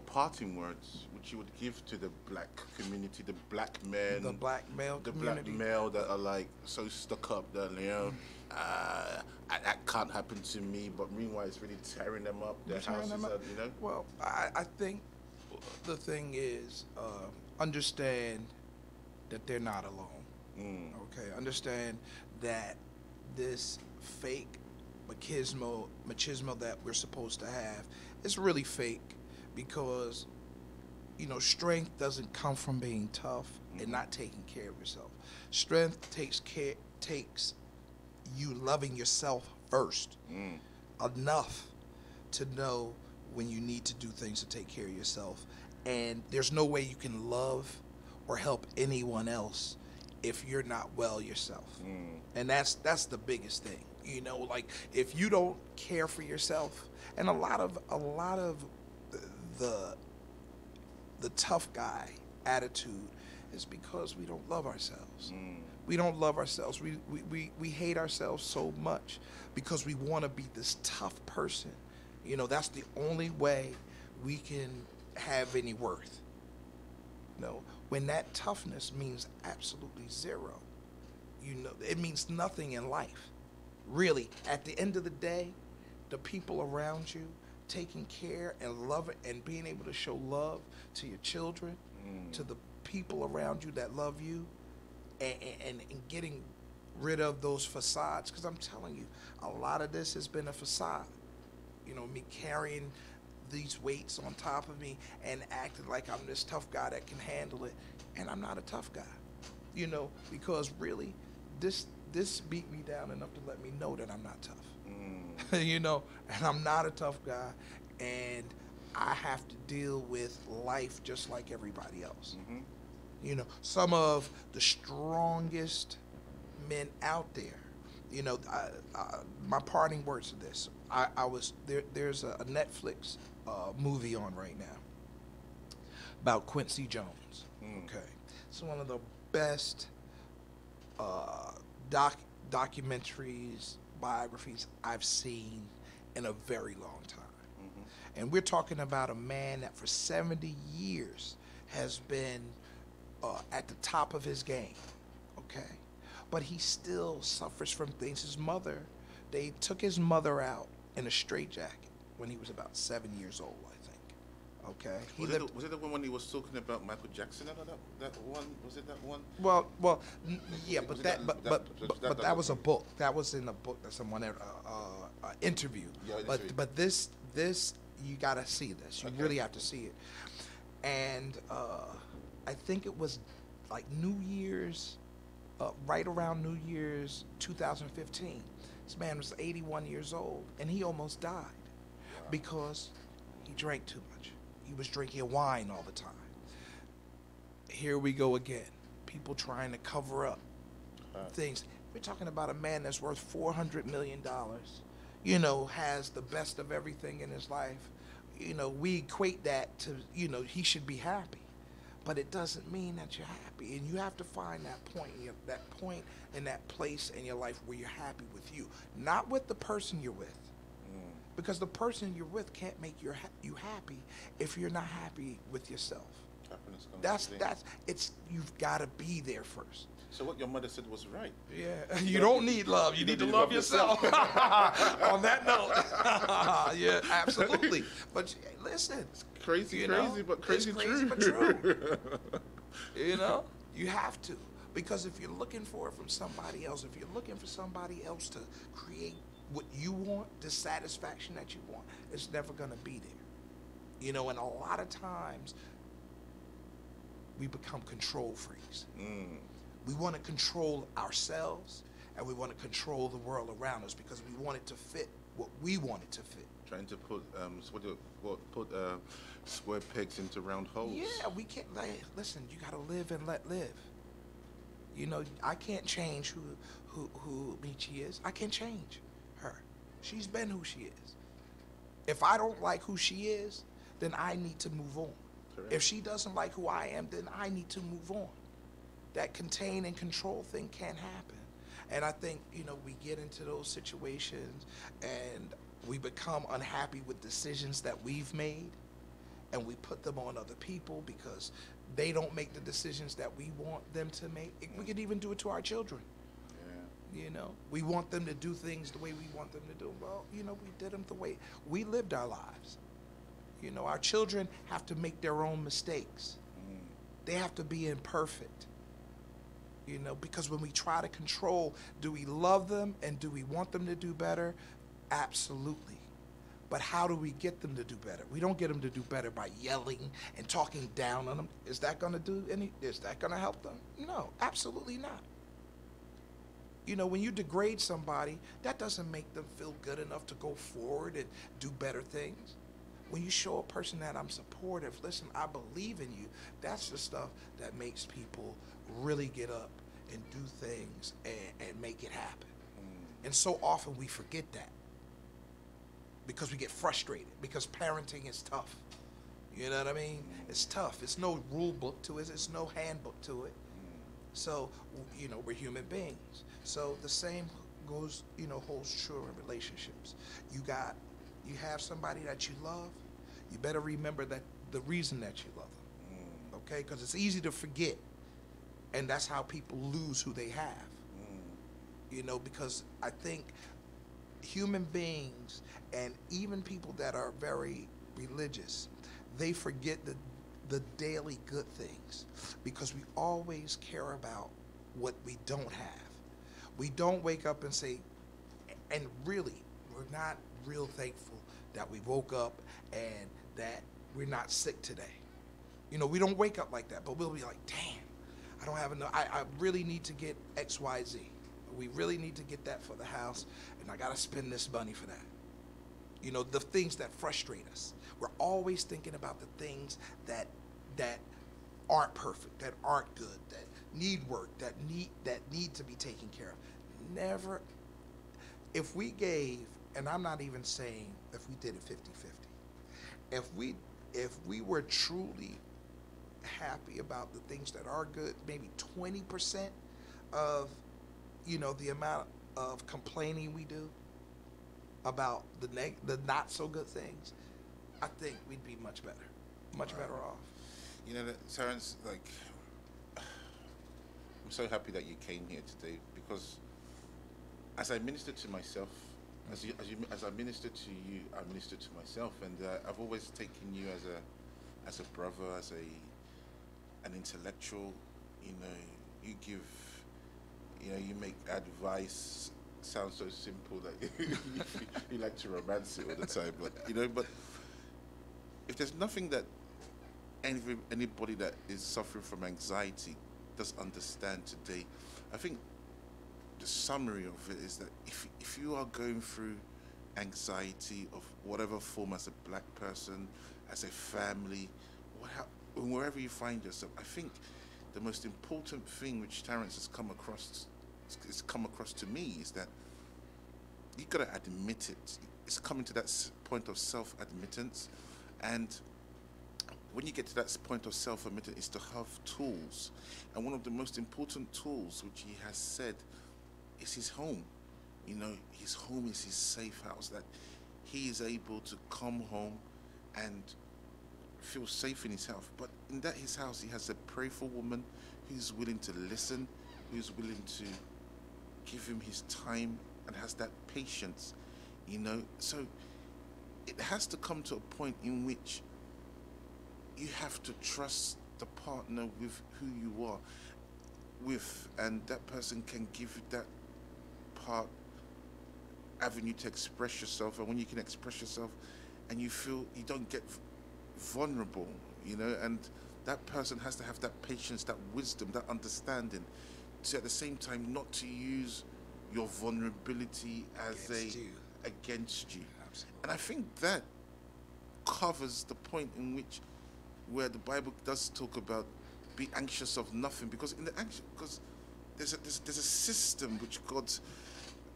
parting words which you would give to the Black community, the Black men, The Black male the community. Black male that are like so stuck up that that can't happen to me, but meanwhile it's really tearing them up. Their houses are, Well, I think the thing is understand that they're not alone. Okay, understand that this fake machismo that we're supposed to have is really fake, because strength doesn't come from being tough and not taking care of yourself. Strength takes you loving yourself first. enough to know when you need to do things to take care of yourself. And there's no way you can love or help anyone else if you're not well yourself. And that's the biggest thing. You know, like if you don't care for yourself, and a lot of the tough guy attitude is because we don't love ourselves. We don't love ourselves. We hate ourselves so much because we want to be this tough person. You know, that's the only way we can have any worth. You know, when that toughness means absolutely zero, you know, it means nothing in life. Really, at the end of the day, the people around you taking care and loving and being able to show love to your children, to the people around you that love you, and getting rid of those facades. Because I'm telling you, a lot of this has been a facade. You know, me carrying these weights on top of me and acting like I'm this tough guy that can handle it, and I'm not a tough guy. You know, because really, this beat me down enough to let me know that I'm not tough. You know, and I'm not a tough guy, and I have to deal with life just like everybody else. You know, some of the strongest men out there, you know, my parting words to this, I was there's a Netflix movie on right now about Quincy Jones. Okay, it's one of the best documentaries, biographies I've seen in a very long time. And we're talking about a man that for 70 years has been at the top of his game, okay? But he still suffers from things. His mother, they took his mother out in a straitjacket when he was about 7 years old, I think, okay? Was it the one when he was talking about Michael Jackson? That one? Was it that one? Well, yeah, but that was a book. That was in a book that someone interview. Yeah, but this you gotta see this. You really have to see it. And I think it was like New Year's, right around New Year's 2015. This man was 81 years old, and he almost died because he drank too much. He was drinking wine all the time. Here we go again. People trying to cover up things. We're talking about a man that's worth $400 million, you know, has the best of everything in his life. You know, we equate that to, you know, he should be happy. But it doesn't mean that you're happy. And you have to find that point in that place in your life where you're happy with you. Not with the person you're with. Because the person you're with can't make you happy if you're not happy with yourself. You've got to be there first. So what your mother said was right. Yeah, you don't need love. You need to love yourself. On that note, yeah, absolutely. But listen, it's crazy, but true. You know, you have to, because if you're looking for it from somebody else, if you're looking for somebody else to create what you want, the satisfaction that you want, it's never gonna be there. You know, and a lot of times we become control freaks. We want to control ourselves, and we want to control the world around us because we want it to fit what we want it to fit. Trying to put square pegs into round holes. Yeah, we can't. Listen, you got to live and let live. You know, I can't change who Michi is. I can't change her. She's been who she is. If I don't like who she is, then I need to move on. Correct. If she doesn't like who I am, then I need to move on. That contain and control thing can't happen. And I think, you know, we get into those situations and we become unhappy with decisions that we've made, and we put them on other people because they don't make the decisions that we want them to make. We could even do it to our children. Yeah. You know, we want them to do things the way we want them to do them. Well, you know, we did them the way we lived our lives. You know, our children have to make their own mistakes. They have to be imperfect. You know, because when we try to control, do we love them and do we want them to do better? Absolutely. But how do we get them to do better? We don't get them to do better by yelling and talking down on them. Is that going to help them? No, absolutely not. You know, when you degrade somebody, that doesn't make them feel good enough to go forward and do better things. When you show a person that I'm supportive, listen, I believe in you, that's the stuff that makes people really get up and do things and make it happen. And so often we forget that because we get frustrated, because parenting is tough. You know what I mean? It's tough. It's no rule book to it. It's no handbook to it. So, you know, we're human beings. So the same goes, you know, holds true in relationships. You have somebody that you love, you better remember that the reason that you love them, okay? Because it's easy to forget, and that's how people lose who they have. You know, because I think human beings and even people that are very religious, they forget the daily good things because we always care about what we don't have. We don't wake up and say, and really, we're not real thankful that we woke up and that we're not sick today. You know, we don't wake up like that, but we'll be like, damn, I don't have enough. I really need to get X, Y, Z. We really need to get that for the house, and I got to spend this money for that. You know, the things that frustrate us. We're always thinking about the things that aren't perfect, that aren't good, that need work, that need to be taken care of. Never, if we gave, and I'm not even saying if we did it 50-50, if we were truly happy about the things that are good, maybe 20% of, you know, the amount of complaining we do about the not so good things, I think we'd be much better off. You know, Terrence, like, I'm so happy that you came here today because as I minister to myself, as I minister to you, I minister to myself, and I've always taken you as a brother, as an intellectual. You know, you give, you know, you make advice sound so simple that you like to romance it all the time. But you know, but if there's nothing that anybody that is suffering from anxiety does understand today, I think the summary of it is that if you are going through anxiety of whatever form, as a black person, as a family, wherever you find yourself, I think the most important thing which Terrence has come across to me is that you gotta admit it. It's coming to that point of self-admittance, and when you get to that point of self-admittance, is to have tools, and one of the most important tools which he has said is his home. You know, his home is his safe house, that he is able to come home and feel safe in his house. But in that his house, he has a prayerful woman who's willing to listen, who's willing to give him his time, and has that patience, you know. So it has to come to a point in which you have to trust the partner with who you are with, and that person can give you that avenue to express yourself. And when you can express yourself and you feel you don't get vulnerable, you know, and that person has to have that patience, that wisdom, that understanding, to at the same time not to use your vulnerability as against you. Absolutely. And I think that covers the point in which where the Bible does talk about be anxious of nothing, because in the because there's a system which God,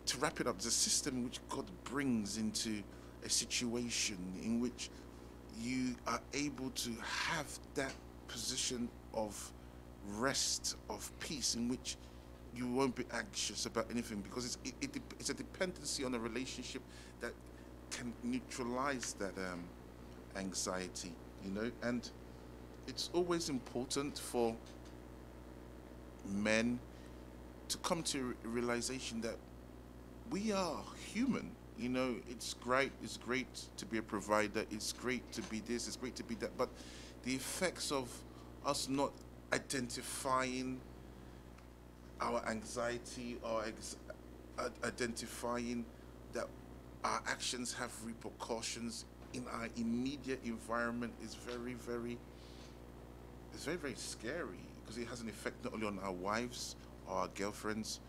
to wrap it up, there's a system which God brings into a situation in which you are able to have that position of rest, of peace, in which you won't be anxious about anything, because it's a dependency on a relationship that can neutralize that anxiety, you know. And it's always important for men to come to a realization that we are human. You know, it's great to be a provider, it's great to be this, it's great to be that, but the effects of us not identifying our anxiety or identifying that our actions have repercussions in our immediate environment is very, very scary, because it has an effect not only on our wives or our girlfriends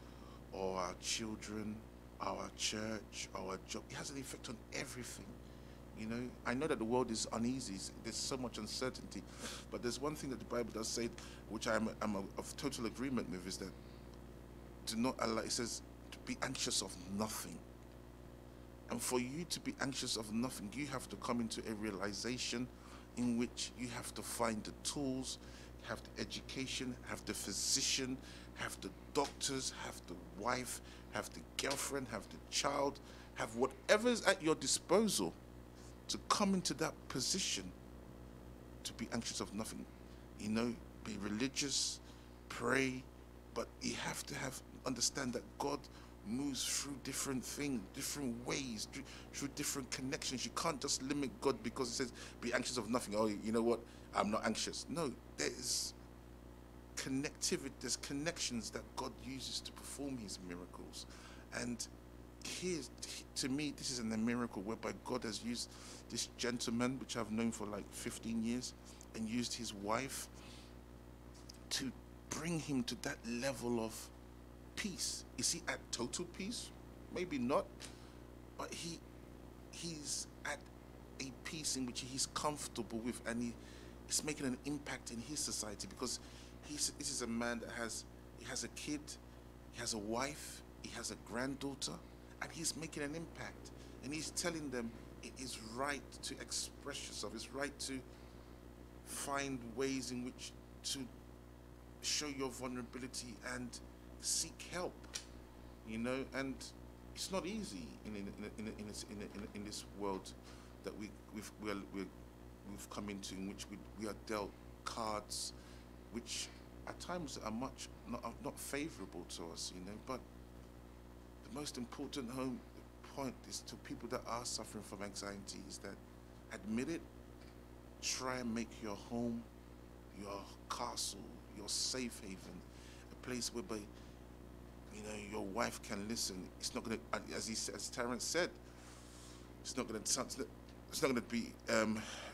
or our children, our church, our job. It has an effect on everything. You know, I know that the world is uneasy. There's so much uncertainty, but there's one thing that the Bible does say, which I'm of total agreement with, is that do not allow. It says to be anxious of nothing. And for you to be anxious of nothing, you have to come into a realization in which you have to find the tools, have the education, have the physician, have the doctors, have the wife, have the girlfriend, have the child, have whatever is at your disposal to come into that position to be anxious of nothing. You know, be religious, pray, but you have to understand that God moves through different things, different ways, through different connections. You can't just limit God because it says be anxious of nothing. Oh, you know what? I'm not anxious. No, there's connectivity, there's connections that God uses to perform his miracles. And to me, this is a miracle whereby God has used this gentleman, which I've known for like 15 years, and used his wife to bring him to that level of peace. Is he at total peace? Maybe not, but he's at a peace in which he's comfortable with, and he's making an impact in his society, because this is a man that he has a kid, he has a wife, he has a granddaughter, and he's making an impact, and he's telling them it is right to express yourself. It's right to find ways in which to show your vulnerability and seek help, you know. And it's not easy in this world that we've come into, in which we are dealt cards which at times are not favorable to us, you know. But the most important point is to people that are suffering from anxiety is that admit it, try and make your home, your castle, your safe haven, a place whereby, you know, your wife can listen. It's not going to, as Terrence said, it's not going to be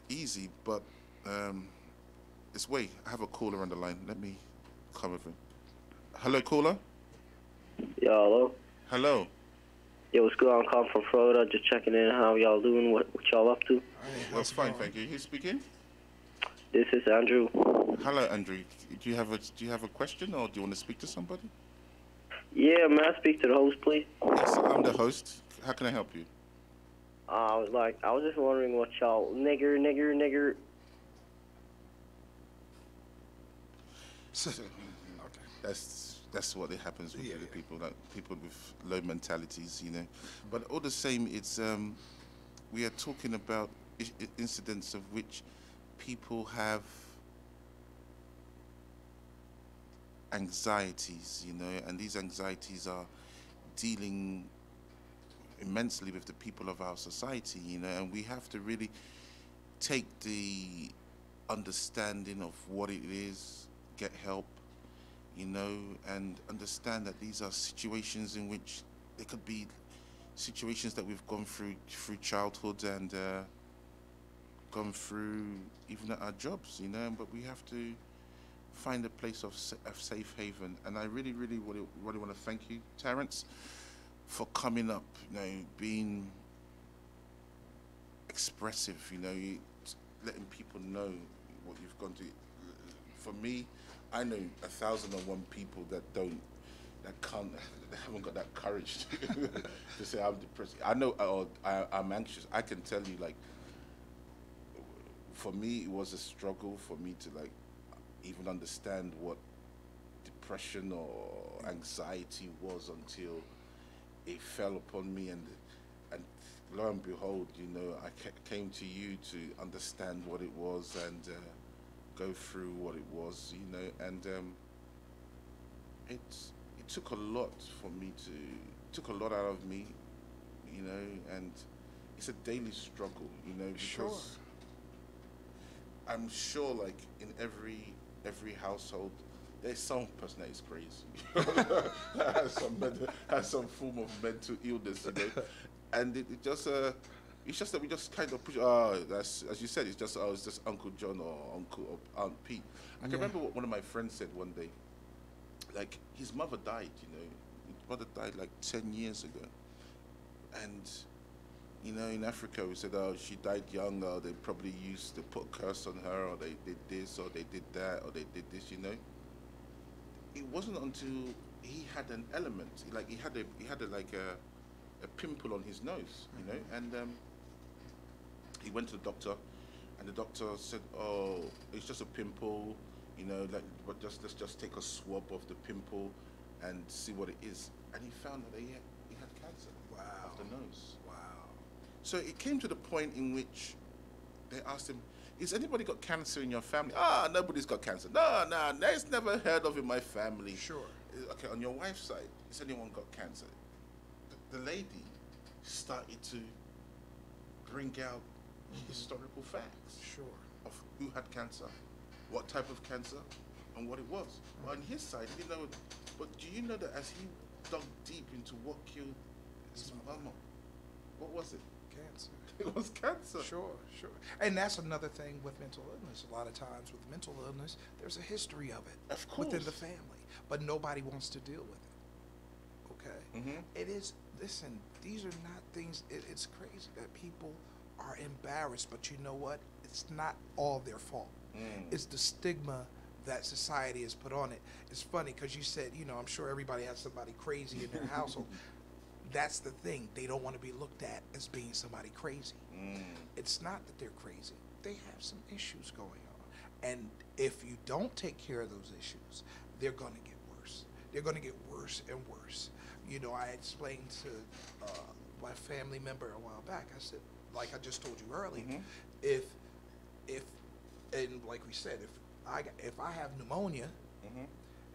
easy, but this way. I have a caller on the line. Let me come with him. Hello, caller. Yeah, hello. Hello. Yeah, what's good? I'm calling from Florida. Just checking in. How y'all doing? What y'all up to? That's fine, thank you. Who's speaking? This is Andrew. Hello, Andrew. Do you have a question, or do you want to speak to somebody? Yeah, may I speak to the host, please? Yes, I'm the host. How can I help you? I was just wondering what y'all nigger. Okay. That's what it happens with the people, like people with low mentalities, you know. But all the same, it's we are talking about incidents of which people have anxieties, you know, and these anxieties are dealing immensely with the people of our society, you know, and we have to really take the understanding of what it is, get help, you know, and understand that these are situations in which they could be situations that we've gone through childhood and gone through even at our jobs, you know, but we have to find a place of safe haven. And I really want to thank you, Terrence, for coming up, you know, being expressive, you know, letting people know what you've gone through. For me, I know 1,001 people that haven't got that courage to say I'm depressed. I know I'm anxious. I can tell you, like, for me, it was a struggle for me to, like, even understand what depression or anxiety was until it fell upon me, and lo and behold, you know, I came to you to understand what it was and go through what it was, you know, and it took a lot for me took a lot out of me, you know, and it's a daily struggle, you know, because I'm sure, like, in every household, there's some person that is crazy, has some form of mental illness, you know, and it's just that we just kind of push. That's, as you said, it's just Uncle John or Uncle or Aunt Pete. I can remember what one of my friends said one day. Like, his mother died, you know, His brother died like 10 years ago. And, you know, in Africa we said, oh, she died young, or they probably put a curse on her, or they did this, or they did that, or they did this, you know. It wasn't until he had an element, like he had a pimple on his nose, you know, and he went to the doctor, and the doctor said, oh, it's just a pimple, you know, like, but let's just take a swab of the pimple and see what it is. And he found that he had cancer. Wow. Of the nose. Wow. So it came to the point in which they asked him, is anybody got cancer in your family? Ah, nobody's got cancer. No, it's never heard of in my family. Sure. Okay, on your wife's side, has anyone got cancer? The lady started to bring out historical facts. Sure. Of who had cancer, what type of cancer, and what it was. Well, on his side, he didn't know. But do you know that as he dug deep into what killed his mama, what was it? Cancer. It was cancer. Sure. And that's another thing with mental illness. A lot of times with mental illness, there's a history of it Of course. within the family, but nobody wants to deal with it. Okay? Mm-hmm. It is, listen, these are not things, it's crazy that people are embarrassed, but you know what? It's not all their fault. It's the stigma that society has put on it. It's funny because you said, you know, I'm sure everybody has somebody crazy in their household. That's the thing. They don't want to be looked at as being somebody crazy. It's not that they're crazy. They have some issues going on. And if you don't take care of those issues, they're going to get worse. They're going to get worse and worse. You know, I explained to my family member a while back, I said, like I just told you earlier, if and like we said, if I have pneumonia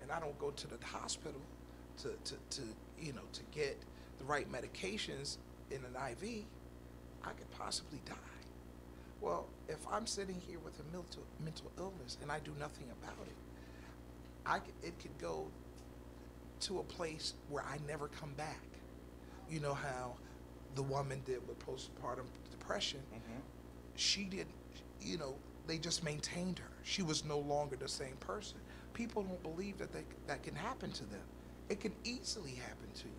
and I don't go to the hospital to get the right medications in an IV, I could possibly die. Well, if I'm sitting here with a mental illness and I do nothing about it, it could go to a place where I never come back. You know how the woman did with postpartum depression. She did, you know, they just maintained her. She was no longer the same person. People don't believe that can happen to them. It can easily happen to you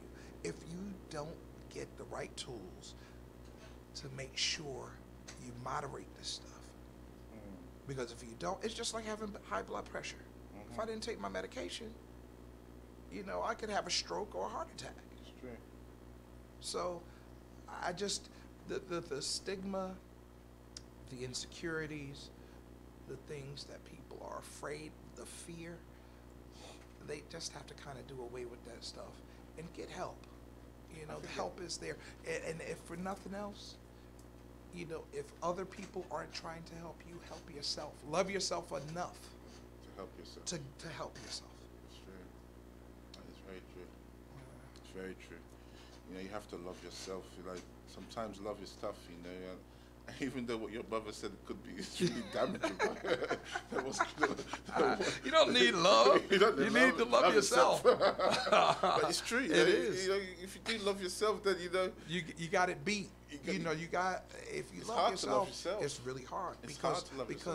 if you don't get the right tools to make sure you moderate this stuff. Because if you don't, it's just like having high blood pressure. If I didn't take my medication, you know, I could have a stroke or a heart attack. That's true. So I just, the stigma, the insecurities, the things that people are afraid, the fear, they just have to kind of do away with that stuff and get help. You know, the help is there. And if for nothing else, you know, if other people aren't trying to help you, help yourself. Love yourself enough To help yourself. to help yourself. It's true. That is very true. It's very true. You know, you have to love yourself. Like, sometimes love is tough, you know. Even though what your brother said could be really damaging. You don't need love. You need to love yourself. But it's true. You know, is. You know, if you do love yourself, then you know you got it beat. If you love yourself, it's really hard because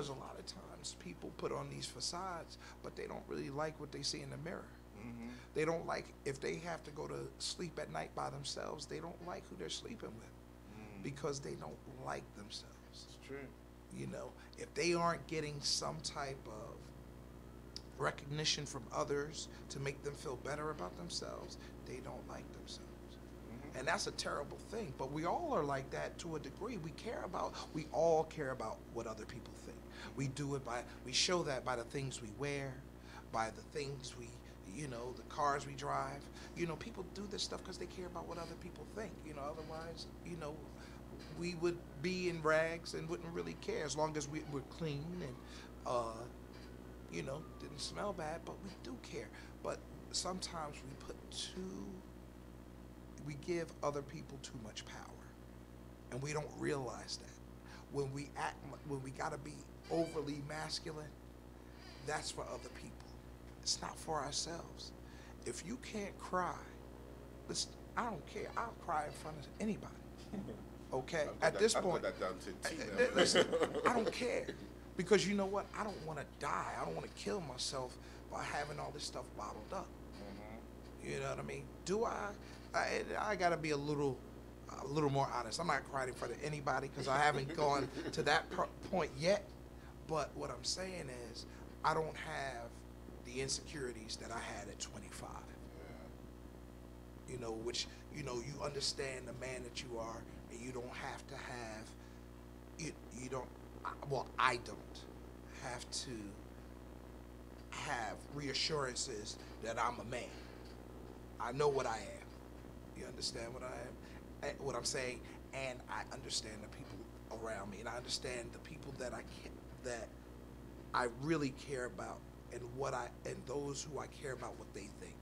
a lot of times people put on these facades, but they don't really like what they see in the mirror. They don't like, if they have to go to sleep at night by themselves, they don't like who they're sleeping with because they don't like themselves. It's true. You know, if they aren't getting some type of recognition from others to make them feel better about themselves, they don't like themselves. And that's a terrible thing. But we all are like that to a degree. We all care about what other people think. We show that by the things we wear, by the things you know, the cars we drive. You know, people do this stuff because they care about what other people think. You know, otherwise, you know, we would be in rags and wouldn't really care as long as we're clean and, you know, didn't smell bad, but we do care. But sometimes we give other people too much power, and we don't realize that. When we gotta be overly masculine, that's for other people. It's not for ourselves. If you can't cry, listen, I don't care. I'll cry in front of anybody. Okay? At this point, listen, I don't care. Because you know what? I don't want to die. I don't want to kill myself by having all this stuff bottled up. You know what I mean? Do I got to be a little more honest. I'm not crying in front of anybody because I haven't gone to that point yet. But what I'm saying is, I don't have the insecurities that I had at 25. You know, which, you know, you understand the man that you are, and you don't have to have, you don't, well, I don't have to have reassurances that I'm a man. I know what I am. You understand what I am? What I'm saying? And I understand the people around me, and I understand the people that I really care about, and those who I care about what they think,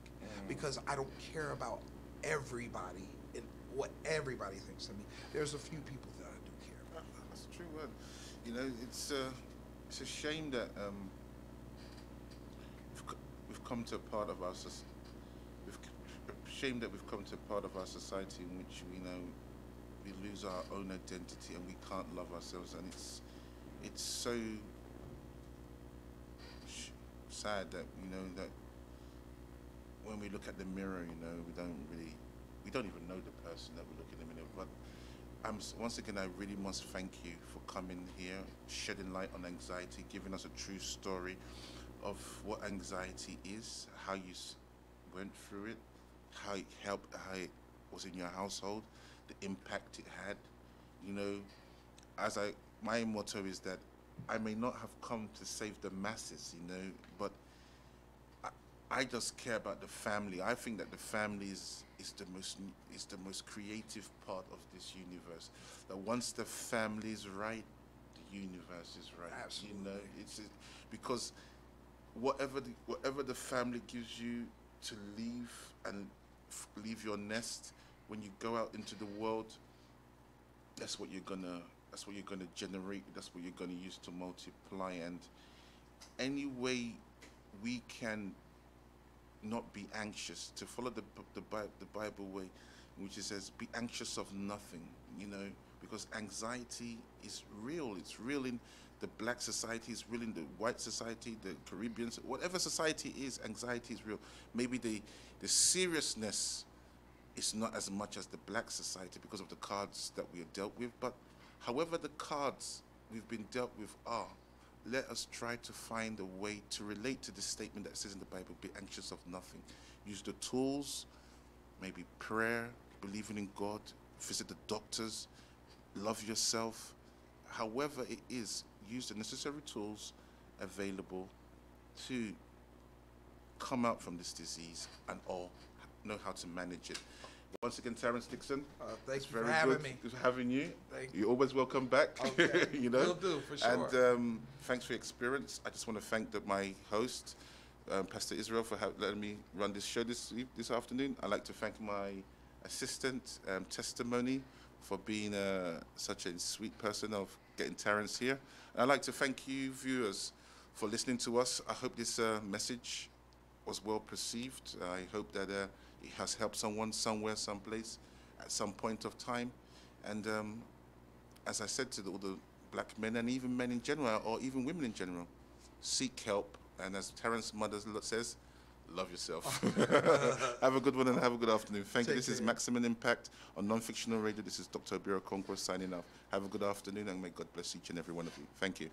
because I don't care about everybody and what everybody thinks of me. There's a few people that I do care about. That's a true word. You know, it's a shame that we've come to a part of our shame that we've come to a part of our society in which we lose our own identity and we can't love ourselves, and it's so sad that that when we look at the mirror, we don't even know the person that we look in the mirror. But once again, I really must thank you for coming here, shedding light on anxiety, giving us a true story of what anxiety is, how you went through it, how it helped, how it was in your household, the impact it had. My motto is that I may not have come to save the masses, but I just care about the family. I think that the family is the most creative part of this universe. That once the family is right, the universe is right. Absolutely. It's because whatever the family gives you to leave and leave your nest, when you go out into the world, that's what you're gonna generate. That's what you're gonna use to multiply. And any way we can not be anxious, to follow the Bible way, which it says, be anxious of nothing, because anxiety is real. It's real in the black society, it's real in the white society, the Caribbean, whatever society is, anxiety is real. Maybe the seriousness is not as much as the black society because of the cards that we are dealt with, but however the cards we've been dealt with are, let us try to find a way to relate to the statement that says in the Bible, be anxious of nothing. Use the tools, maybe prayer, believing in God, visit the doctors, love yourself. However it is, use the necessary tools available to come out from this disease and all know how to manage it. Once again, Terrence Dixon. Thanks for having me. Good having you. Thank you. You're always welcome back. Okay. Will do, for sure. And thanks for your experience. I just want to thank my host, Pastor Israel, for letting me run this show this afternoon. I'd like to thank my assistant, Testimony, for being such a sweet person of getting Terrence here. And I'd like to thank you, viewers, for listening to us. I hope this message was well perceived. I hope that it has helped someone somewhere, someplace, at some point of time. And as I said to all the black men and even men in general, or even women in general, seek help. And as Terrence's mother says, love yourself. Have a good one and have a good afternoon. Thank you. This is Maximum Impact on Non-Fictional Radio. This is Dr. Obi Okonkwo signing off. Have a good afternoon and may God bless each and every one of you. Thank you.